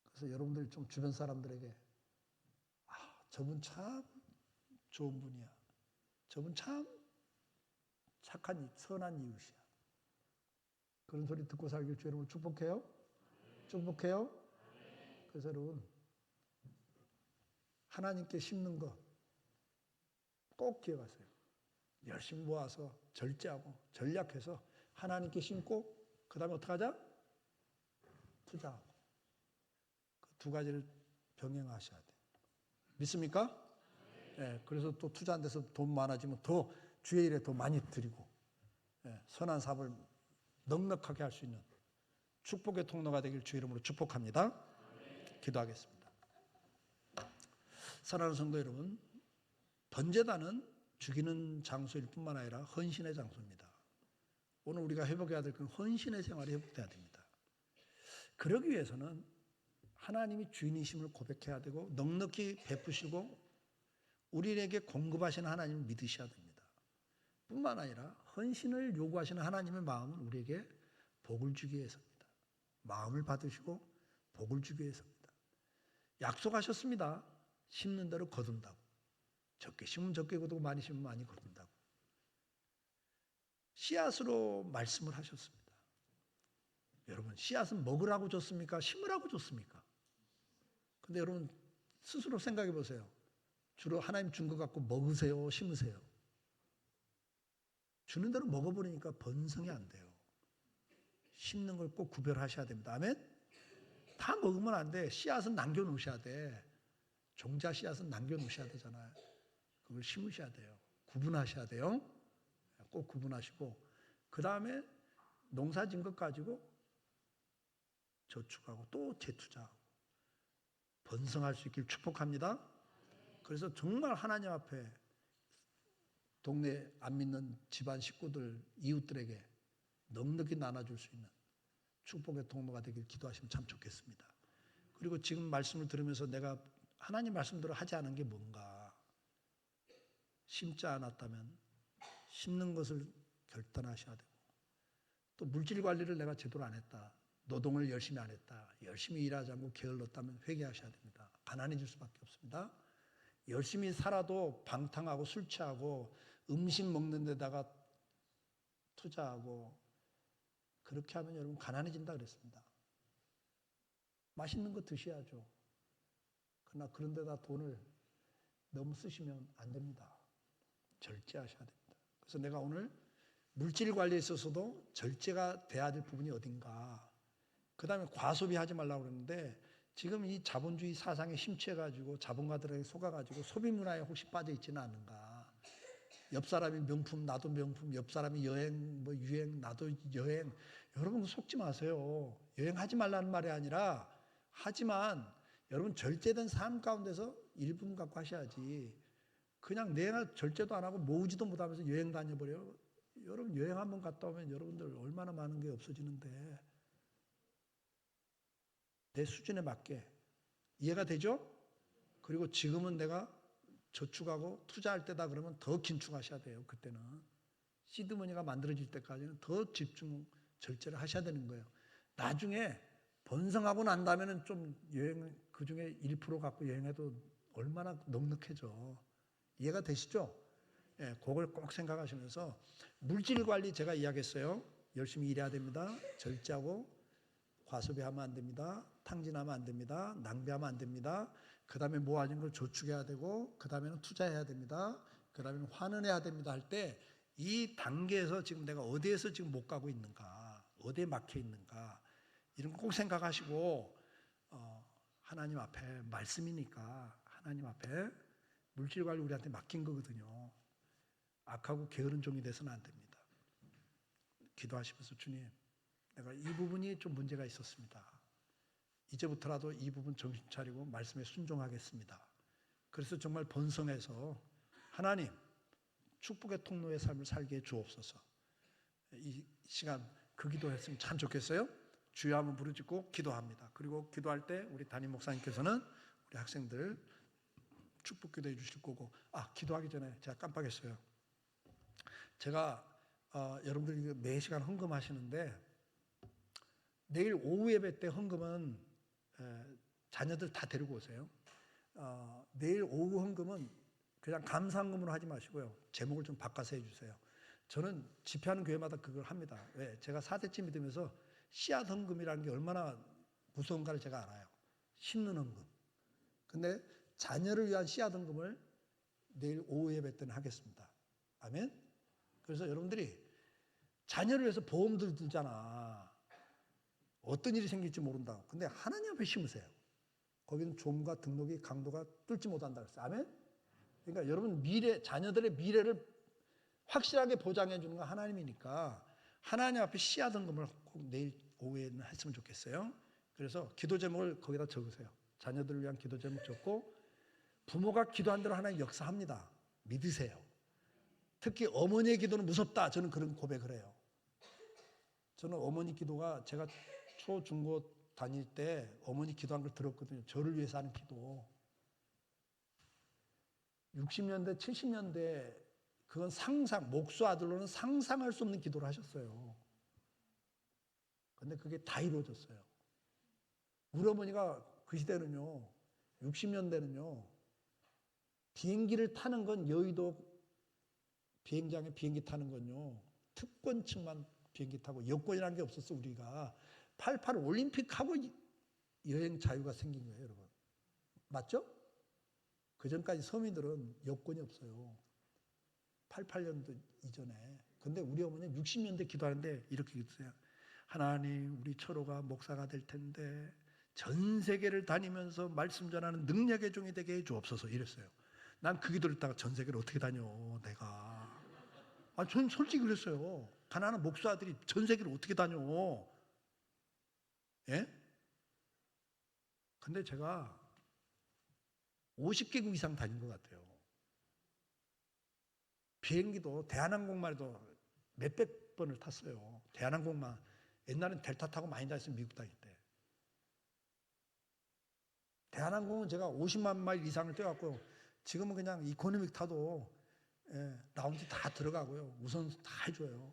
그래서 여러분들 좀 주변 사람들에게 저분 참 좋은 분이야. 저분 참 착한, 선한 이웃이야. 그런 소리 듣고 살길 주 여러분을 축복해요. 축복해요. 그래서 여러분 하나님께 심는 거 꼭 기억하세요. 열심히 모아서 절제하고 전략해서 하나님께 심고 그 다음에 어떻게 하자? 투자하고. 그 두 가지를 병행하셔야 돼요. 믿습니까? 예, 그래서 또 투자 안 돼서 돈 많아지면 더 주의 일에 더 많이 드리고, 예, 선한 사업을 넉넉하게 할 수 있는 축복의 통로가 되길 주 이름으로 축복합니다. 기도하겠습니다. 사랑하는 성도 여러분, 번제단은 죽이는 장소일 뿐만 아니라 헌신의 장소입니다. 오늘 우리가 회복해야 될 건 헌신의 생활이 회복돼야 됩니다. 그러기 위해서는 하나님이 주인이심을 고백해야 되고 넉넉히 베푸시고 우리에게 공급하시는 하나님을 믿으셔야 됩니다. 뿐만 아니라 헌신을 요구하시는 하나님의 마음은 우리에게 복을 주기 위해서입니다. 마음을 받으시고 복을 주기 위해서입니다. 약속하셨습니다. 심는 대로 거둔다고. 적게 심으면 적게 거두고 많이 심으면 많이 거둔다고. 씨앗으로 말씀을 하셨습니다. 여러분, 씨앗은 먹으라고 줬습니까? 심으라고 줬습니까? 근데 여러분 스스로 생각해 보세요. 주로 하나님 준 것 갖고 먹으세요? 심으세요? 주는 대로 먹어버리니까 번성이 안 돼요. 심는 걸 꼭 구별하셔야 됩니다. 아멘? 다 먹으면 안 돼. 씨앗은 남겨놓으셔야 돼. 종자 씨앗은 남겨놓으셔야 되잖아요. 그걸 심으셔야 돼요. 구분하셔야 돼요. 꼭 구분하시고 그 다음에 농사진 것 가지고 저축하고 또 재투자하고 번성할 수 있길 축복합니다. 그래서 정말 하나님 앞에 동네 안 믿는 집안 식구들, 이웃들에게 넉넉히 나눠줄 수 있는 축복의 통로가 되길 기도하시면 참 좋겠습니다. 그리고 지금 말씀을 들으면서 내가 하나님 말씀대로 하지 않은 게 뭔가, 심지 않았다면 심는 것을 결단하셔야 되고, 또 물질 관리를 내가 제대로 안 했다, 노동을 열심히 안 했다, 열심히 일하지 않고 게을렀다면 회개하셔야 됩니다. 가난해질 수밖에 없습니다. 열심히 살아도 방탕하고 술 취하고 음식 먹는 데다가 투자하고 그렇게 하면 여러분 가난해진다 그랬습니다. 맛있는 거 드셔야죠. 그러나 그런 데다 돈을 너무 쓰시면 안 됩니다. 절제하셔야 됩니다. 그래서 내가 오늘 물질 관리에 있어서도 절제가 돼야 될 부분이 어딘가, 그 다음에 과소비하지 말라고 그러는데 지금 이 자본주의 사상에 심취해가지고 자본가들에게 속아가지고 소비 문화에 혹시 빠져 있지는 않은가. 옆 사람이 명품 나도 명품, 옆 사람이 여행 뭐 유행 나도 여행. 여러분 속지 마세요. 여행하지 말라는 말이 아니라, 하지만 여러분 절제된 삶 가운데서 일부분 갖고 하셔야지. 그냥 내가 절제도 안 하고 모으지도 못하면서 여행 다녀버려요. 여러분 여행 한번 갔다 오면 여러분들 얼마나 많은 게 없어지는데, 내 수준에 맞게. 이해가 되죠? 그리고 지금은 내가 저축하고 투자할 때다 그러면 더 긴축하셔야 돼요. 그때는 시드머니가 만들어질 때까지는 더 집중 절제를 하셔야 되는 거예요. 나중에 번성하고 난 다음에는 좀 여행 그중에 1% 갖고 여행해도 얼마나 넉넉해져. 이해가 되시죠? 예, 그걸 꼭 생각하시면서 물질 관리 제가 이야기했어요. 열심히 일해야 됩니다. 절제하고 과소비하면 안 됩니다. 탕진하면 안 됩니다. 낭비하면 안 됩니다. 그 다음에 모아진 걸 저축해야 되고, 그 다음에는 투자해야 됩니다. 그 다음에는 환원해야 됩니다. 할 때 이 단계에서 지금 내가 어디에서 지금 못 가고 있는가, 어디에 막혀 있는가, 이런 거 꼭 생각하시고, 하나님 앞에 말씀이니까 하나님 앞에 물질 관리 우리한테 맡긴 거거든요. 악하고 게으른 종이 돼서는 안 됩니다. 기도하시면서 주님, 내가 이 부분이 좀 문제가 있었습니다. 이제부터라도 이 부분 정신 차리고 말씀에 순종하겠습니다. 그래서 정말 번성해서 하나님 축복의 통로의 삶을 살게 해 주옵소서. 이 시간 그 기도했으면 참 좋겠어요. 주여 한번 부르짖고 기도합니다. 그리고 기도할 때 우리 담임 목사님께서는 우리 학생들 축복 기도해 주실 거고, 기도하기 전에 제가 깜빡했어요. 제가 여러분들이 매 시간 헌금하시는데 내일 오후 예배 때 헌금은 자녀들 다 데리고 오세요. 내일 오후 헌금은 그냥 감사헌금으로 하지 마시고요. 제목을 좀 바꿔서 해주세요. 저는 집회하는 교회마다 그걸 합니다. 왜? 제가 4대째 믿으면서 씨앗 헌금이라는 게 얼마나 무서운가를 제가 알아요. 심는 헌금. 근데 자녀를 위한 씨앗 헌금을 내일 오후 예배 때는 하겠습니다. 아멘. 그래서 여러분들이 자녀를 위해서 보험들 들잖아. 어떤 일이 생길지 모른다. 근데 하나님 앞에 심으세요. 거기는 좀과 등록이 강도가 뚫지 못한다 그랬어요. 아멘. 그러니까 여러분 자녀들의 미래를 확실하게 보장해 주는 건 하나님이니까 하나님 앞에 씨앗 헌금을 꼭 내일 오후에는 했으면 좋겠어요. 그래서 기도 제목을 거기다 적으세요. 자녀들을 위한 기도 제목 적고 부모가 기도한 대로 하나님 역사합니다. 믿으세요. 특히 어머니의 기도는 무섭다. 저는 그런 고백을 해요. 저는 어머니 기도가 제가 초, 중고 다닐 때 어머니 기도한 걸 들었거든요. 저를 위해서 하는 기도. 60년대, 70년대 그건 목수 아들로는 상상할 수 없는 기도를 하셨어요. 근데 그게 다 이루어졌어요. 우리 어머니가 그 시대는요, 60년대는요, 비행기를 타는 건 여의도 비행장에 비행기 타는 건요, 특권층만 비행기 타고 여권이라는 게 없었어, 우리가. 88 올림픽하고 여행 자유가 생긴 거예요, 여러분. 맞죠? 그 전까지 서민들은 여권이 없어요. 88년도 이전에. 근데 우리 어머니는 60년대 기도하는데 이렇게 기도해요. 하나님, 우리 철호가 목사가 될 텐데 전 세계를 다니면서 말씀 전하는 능력의 종이 되게 해 주옵소서 이랬어요. 난 그 기도를 했다가 전 세계를 어떻게 다녀, 내가. 전 솔직히 그랬어요. 가난한 목사 아들이 전 세계를 어떻게 다녀. 예? 근데 제가 50개국 이상 다닌 것 같아요. 비행기도 대한항공만 해도 몇백 번을 탔어요. 대한항공만. 옛날엔 델타 타고 많이 다녔어요. 미국 다닐 때. 대한항공은 제가 50만 마일 이상을 뛰어갔고 지금은 그냥 이코노믹 타도 라운지 다 들어가고요. 우선순위 다 해줘요.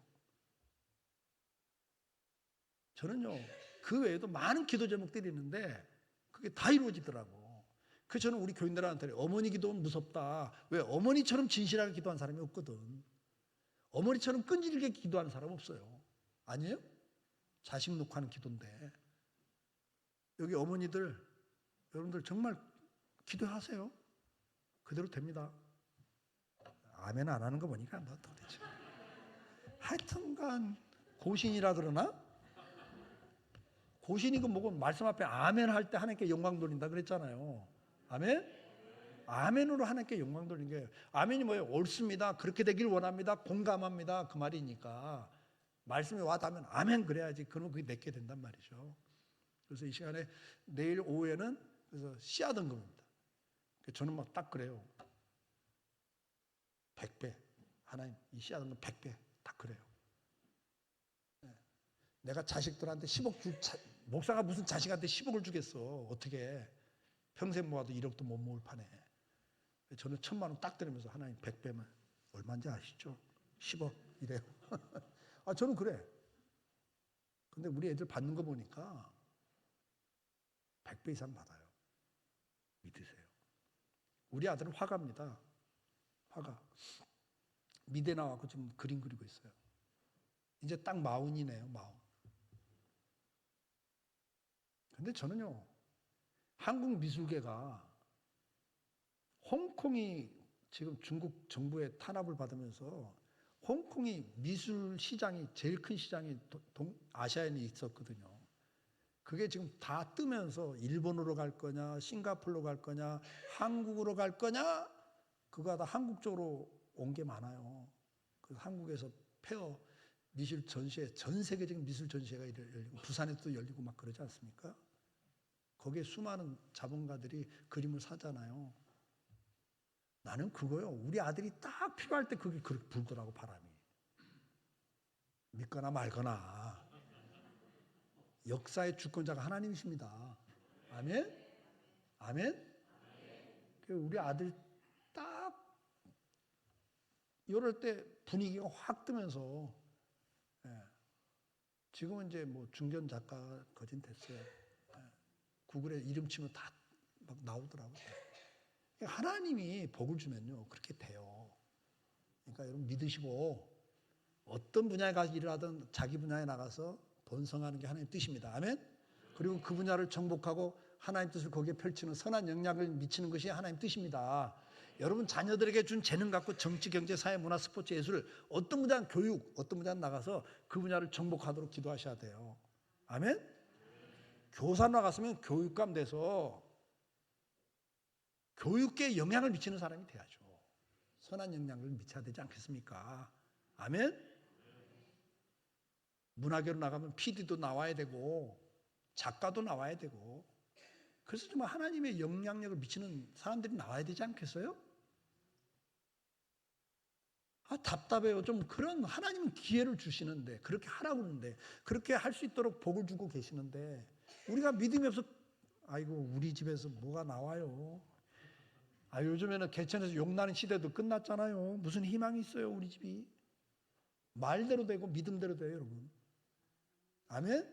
저는요. 그 외에도 많은 기도 제목들이 있는데 그게 다 이루어지더라고. 그래서 저는 우리 교인들한테 어머니 기도는 무섭다. 왜? 어머니처럼 진실하게 기도한 사람이 없거든. 어머니처럼 끈질기게 기도하는 사람 없어요. 아니에요? 자식 놓고 하는 기도인데. 여기 어머니들, 여러분들 정말 기도하세요. 그대로 됩니다. 아멘 안 하는 거 보니까 뭐 도대체. 하여튼간 고신이라 그러나? 고신이고 뭐고 말씀 앞에 아멘 할 때 하나님께 영광 돌린다 그랬잖아요. 아멘? 아멘으로 하나님께 영광 돌리는 거예요. 아멘이 뭐예요? 옳습니다. 그렇게 되길 원합니다. 공감합니다. 그 말이니까. 말씀이 와 닿으면 아멘 그래야지. 그러면 그게 내게 된단 말이죠. 그래서 이 시간에 내일 오후에는 그래서 씨앗 헌금입니다. 저는 막 딱 그래요. 100배. 하나님 이 씨앗 헌금 100배. 다 그래요. 내가 자식들한테 10억 목사가 무슨 자식한테 10억을 주겠어. 어떻게 평생 모아도 1억도 못 모을 판에. 저는 1,000만 원 딱 드리면서 하나님 100배면 얼마인지 아시죠? 10억 이래요. 저는 그래. 근데 우리 애들 받는 거 보니까 100배 이상 받아요. 믿으세요. 우리 아들은 화가입니다. 화가. 미대 나와서 지금 그림 그리고 있어요. 이제 딱 40이네요. 40. 근데 저는요. 한국 미술계가 홍콩이 지금 중국 정부의 탄압을 받으면서 홍콩이 미술 시장이 제일 큰 시장이 아시아에 있었거든요. 그게 지금 다 뜨면서 일본으로 갈 거냐, 싱가포르로 갈 거냐, 한국으로 갈 거냐, 그거 다 한국 쪽으로 온 게 많아요. 그래서 한국에서 페어 미술 전시회, 전 세계적인 미술 전시회가 열리고 부산에도 열리고 막 그러지 않습니까? 거기에 수많은 자본가들이 그림을 사잖아요. 나는 그거요. 우리 아들이 딱 필요할 때 그게 그렇게 불더라고, 바람이. 믿거나 말거나. 역사의 주권자가 하나님이십니다. 아멘? 아멘? 우리 아들 딱 이럴 때 분위기가 확 뜨면서 지금은 이제 뭐 중견 작가 거진 됐어요. 구글에 이름 치면 다 막 나오더라고요. 하나님이 복을 주면요 그렇게 돼요. 그러니까 여러분 믿으시고 어떤 분야에 가서 일을 하든 자기 분야에 나가서 번성하는 게 하나님의 뜻입니다. 아멘? 그리고 그 분야를 정복하고 하나님 뜻을 거기에 펼치는 선한 영향을 미치는 것이 하나님 뜻입니다. 여러분 자녀들에게 준 재능 갖고 정치, 경제, 사회, 문화, 스포츠, 예술 어떤 분야는 교육, 어떤 분야는 나가서 그 분야를 정복하도록 기도하셔야 돼요. 아멘? 교사 나갔으면 교육감 돼서 교육계에 영향을 미치는 사람이 돼야죠. 선한 영향을 미쳐야 되지 않겠습니까? 아멘? 문화계로 나가면 PD도 나와야 되고 작가도 나와야 되고 그래서 정말 하나님의 영향력을 미치는 사람들이 나와야 되지 않겠어요? 답답해요. 좀 그런 하나님은 기회를 주시는데 그렇게 하라고 하는데 그렇게 할 수 있도록 복을 주고 계시는데 우리가 믿음이 없어 아이고 우리 집에서 뭐가 나와요. 요즘에는 개천에서 욕나는 시대도 끝났잖아요. 무슨 희망이 있어요 우리 집이. 말대로 되고 믿음대로 돼요 여러분. 아멘?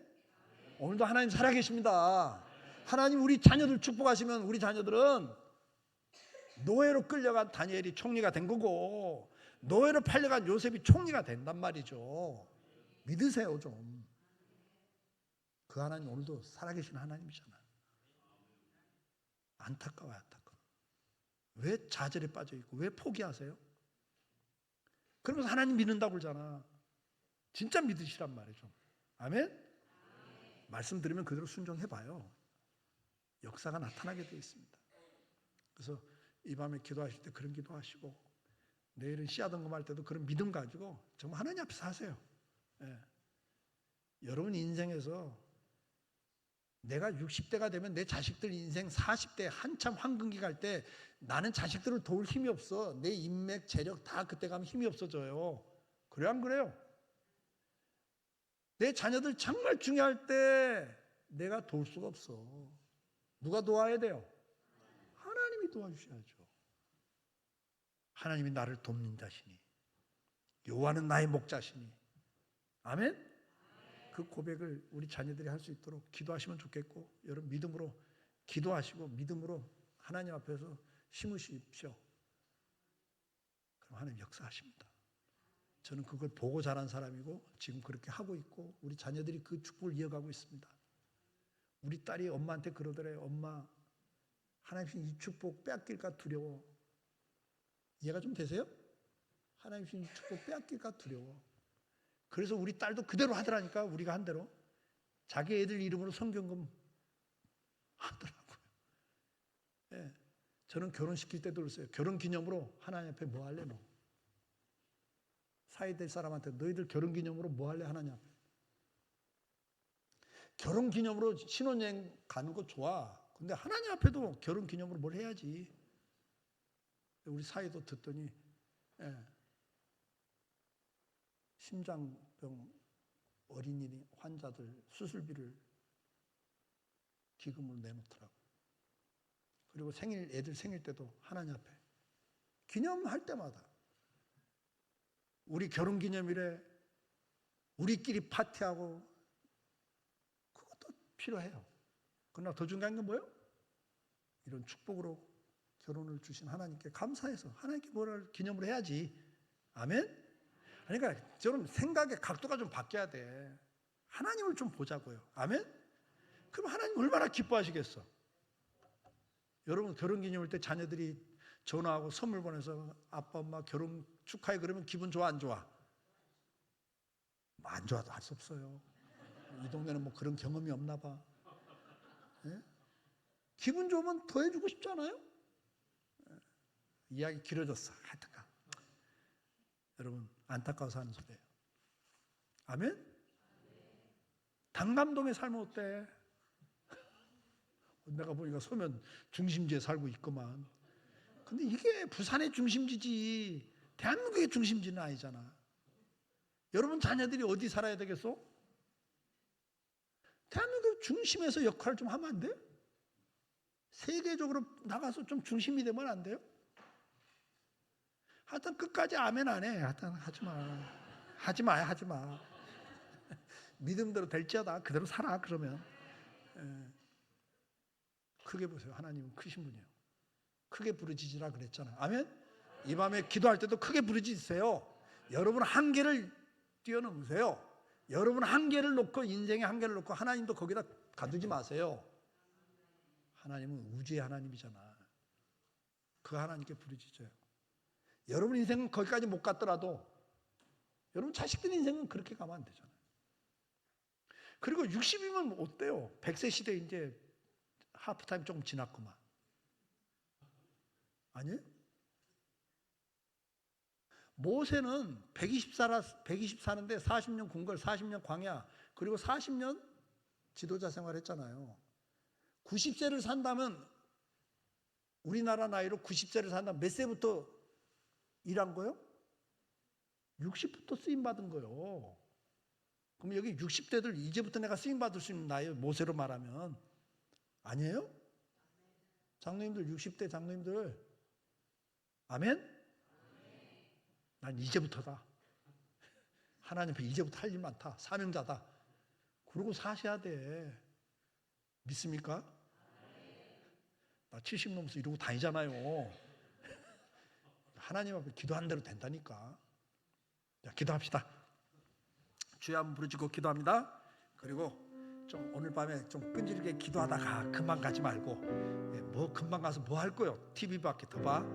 오늘도 하나님 살아계십니다. 하나님 우리 자녀들 축복하시면 우리 자녀들은 노예로 끌려간 다니엘이 총리가 된 거고 노예로 팔려간 요셉이 총리가 된단 말이죠. 믿으세요 좀. 그 하나님 오늘도 살아계신 하나님이잖아요. 안타까워요 안타까워. 왜 좌절에 빠져있고 왜 포기하세요? 그러면서 하나님 믿는다고 그러잖아. 진짜 믿으시란 말이죠. 아멘? 말씀 들으면 그대로 순종해봐요. 역사가 나타나게 되어 있습니다. 그래서 이 밤에 기도하실 때 그런 기도하시고 내일은 씨앗 언금할 때도 그런 믿음 가지고 정말 하나님 앞에서 하세요. 예. 여러분 인생에서 내가 60대가 되면 내 자식들 인생 40대 한참 황금기 갈 때 나는 자식들을 도울 힘이 없어. 내 인맥, 재력 다 그때 가면 힘이 없어져요. 그래요 안 그래요? 내 자녀들 정말 중요할 때 내가 도울 수가 없어. 누가 도와야 돼요? 하나님이 도와주셔야죠. 하나님이 나를 돕는 자시니 여호와는 나의 목자시니 아멘? 그 고백을 우리 자녀들이 할 수 있도록 기도하시면 좋겠고 여러분 믿음으로 기도하시고 믿음으로 하나님 앞에서 심으십시오. 그럼 하나님 역사하십니다. 저는 그걸 보고 자란 사람이고 지금 그렇게 하고 있고 우리 자녀들이 그 축복을 이어가고 있습니다. 우리 딸이 엄마한테 그러더래요. 엄마 하나님 이 축복 빼앗길까 두려워. 이해가 좀 되세요? 하나님 이 축복 빼앗길까 두려워. 그래서 우리 딸도 그대로 하더라니까. 우리가 한 대로 자기 애들 이름으로 성경금 하더라고요. 예. 저는 결혼시킬 때도 그랬어요. 결혼기념으로 하나님 앞에 뭐 할래 너? 사이 될 사람한테 너희들 결혼기념으로 뭐 할래 하나님 앞에. 결혼기념으로 신혼여행 가는 거 좋아. 근데 하나님 앞에도 결혼기념으로 뭘 해야지. 우리 사이도 듣더니 심장병 어린이 환자들 수술비를 기금으로 내놓더라고. 그리고 애들 생일 때도 하나님 앞에 기념할 때마다 우리 결혼기념일에 우리끼리 파티하고 그것도 필요해요. 그러나 더 중요한 건 뭐예요? 이런 축복으로 결혼을 주신 하나님께 감사해서 하나님께 뭐를 기념을 해야지. 아멘? 그러니까 저는 생각의 각도가 좀 바뀌어야 돼. 하나님을 좀 보자고요. 아멘? 그럼 하나님 얼마나 기뻐하시겠어. 여러분 결혼기념일 때 자녀들이 전화하고 선물 보내서 아빠 엄마 결혼 축하해 그러면 기분 좋아 안 좋아? 안 좋아도 할 수 없어요. 이 동네는 뭐 그런 경험이 없나 봐. 예? 기분 좋으면 더 해주고 싶잖아요. 이야기 길어졌어. 하여튼가 여러분 안타까워서 하는 소리예요. 아멘? 당감동의 삶은 어때? 내가 보니까 소면 중심지에 살고 있구만. 근데 이게 부산의 중심지지 대한민국의 중심지는 아니잖아. 여러분 자녀들이 어디 살아야 되겠어? 대한민국 중심에서 역할을 좀 하면 안 돼요? 세계적으로 나가서 좀 중심이 되면 안 돼요? 하여튼 끝까지 아멘 안 해. 하여튼 하지 마. 믿음대로 될지어다. 그대로 살아. 그러면 크게 보세요. 하나님은 크신 분이에요. 크게 부르짖으라 그랬잖아요. 아멘? 이 밤에 기도할 때도 크게 부르짖으세요. 여러분 한계를 뛰어넘으세요. 여러분 한계를 놓고 인생의 한계를 놓고 하나님도 거기다 가두지 마세요. 하나님은 우주의 하나님이잖아. 그 하나님께 부르짖어요. 여러분 인생은 거기까지 못 갔더라도 여러분 자식들 인생은 그렇게 가면 안 되잖아요. 그리고 60이면 어때요? 100세 시대 이제 하프타임 조금 지났구만. 아니에요? 모세는 120 사는데 40년 궁궐, 40년 광야, 그리고 40년 지도자 생활했잖아요. 90세를 산다면, 우리나라 나이로 90세를 산다면 몇 세부터 일한 거요? 60부터 쓰임받은 거요. 그럼 여기 60대들 이제부터 내가 쓰임받을 수 있는 나이에요, 모세로 말하면. 아니에요? 장로님들, 60대 장로님들, 아멘? 난 이제부터다. 하나님 앞에 이제부터 할 일 많다. 사명자다. 그러고 사셔야 돼. 믿습니까? 나 70 넘어서 이러고 다니잖아요. 하나님 앞에 기도한 대로 된다니까. 자, 기도합시다. 주여 한번 부르짖고 기도합니다. 그리고 좀 오늘 밤에 좀 끈질기게 기도하다가 금방 가지 말고, 뭐 금방 가서 뭐 할 거요? TV밖에 더 봐?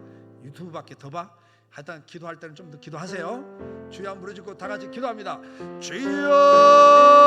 유튜브밖에 더 봐? 하여튼 기도할 때는 좀 더 기도하세요. 주여 한번 부르짖고 다 같이 기도합니다. 주여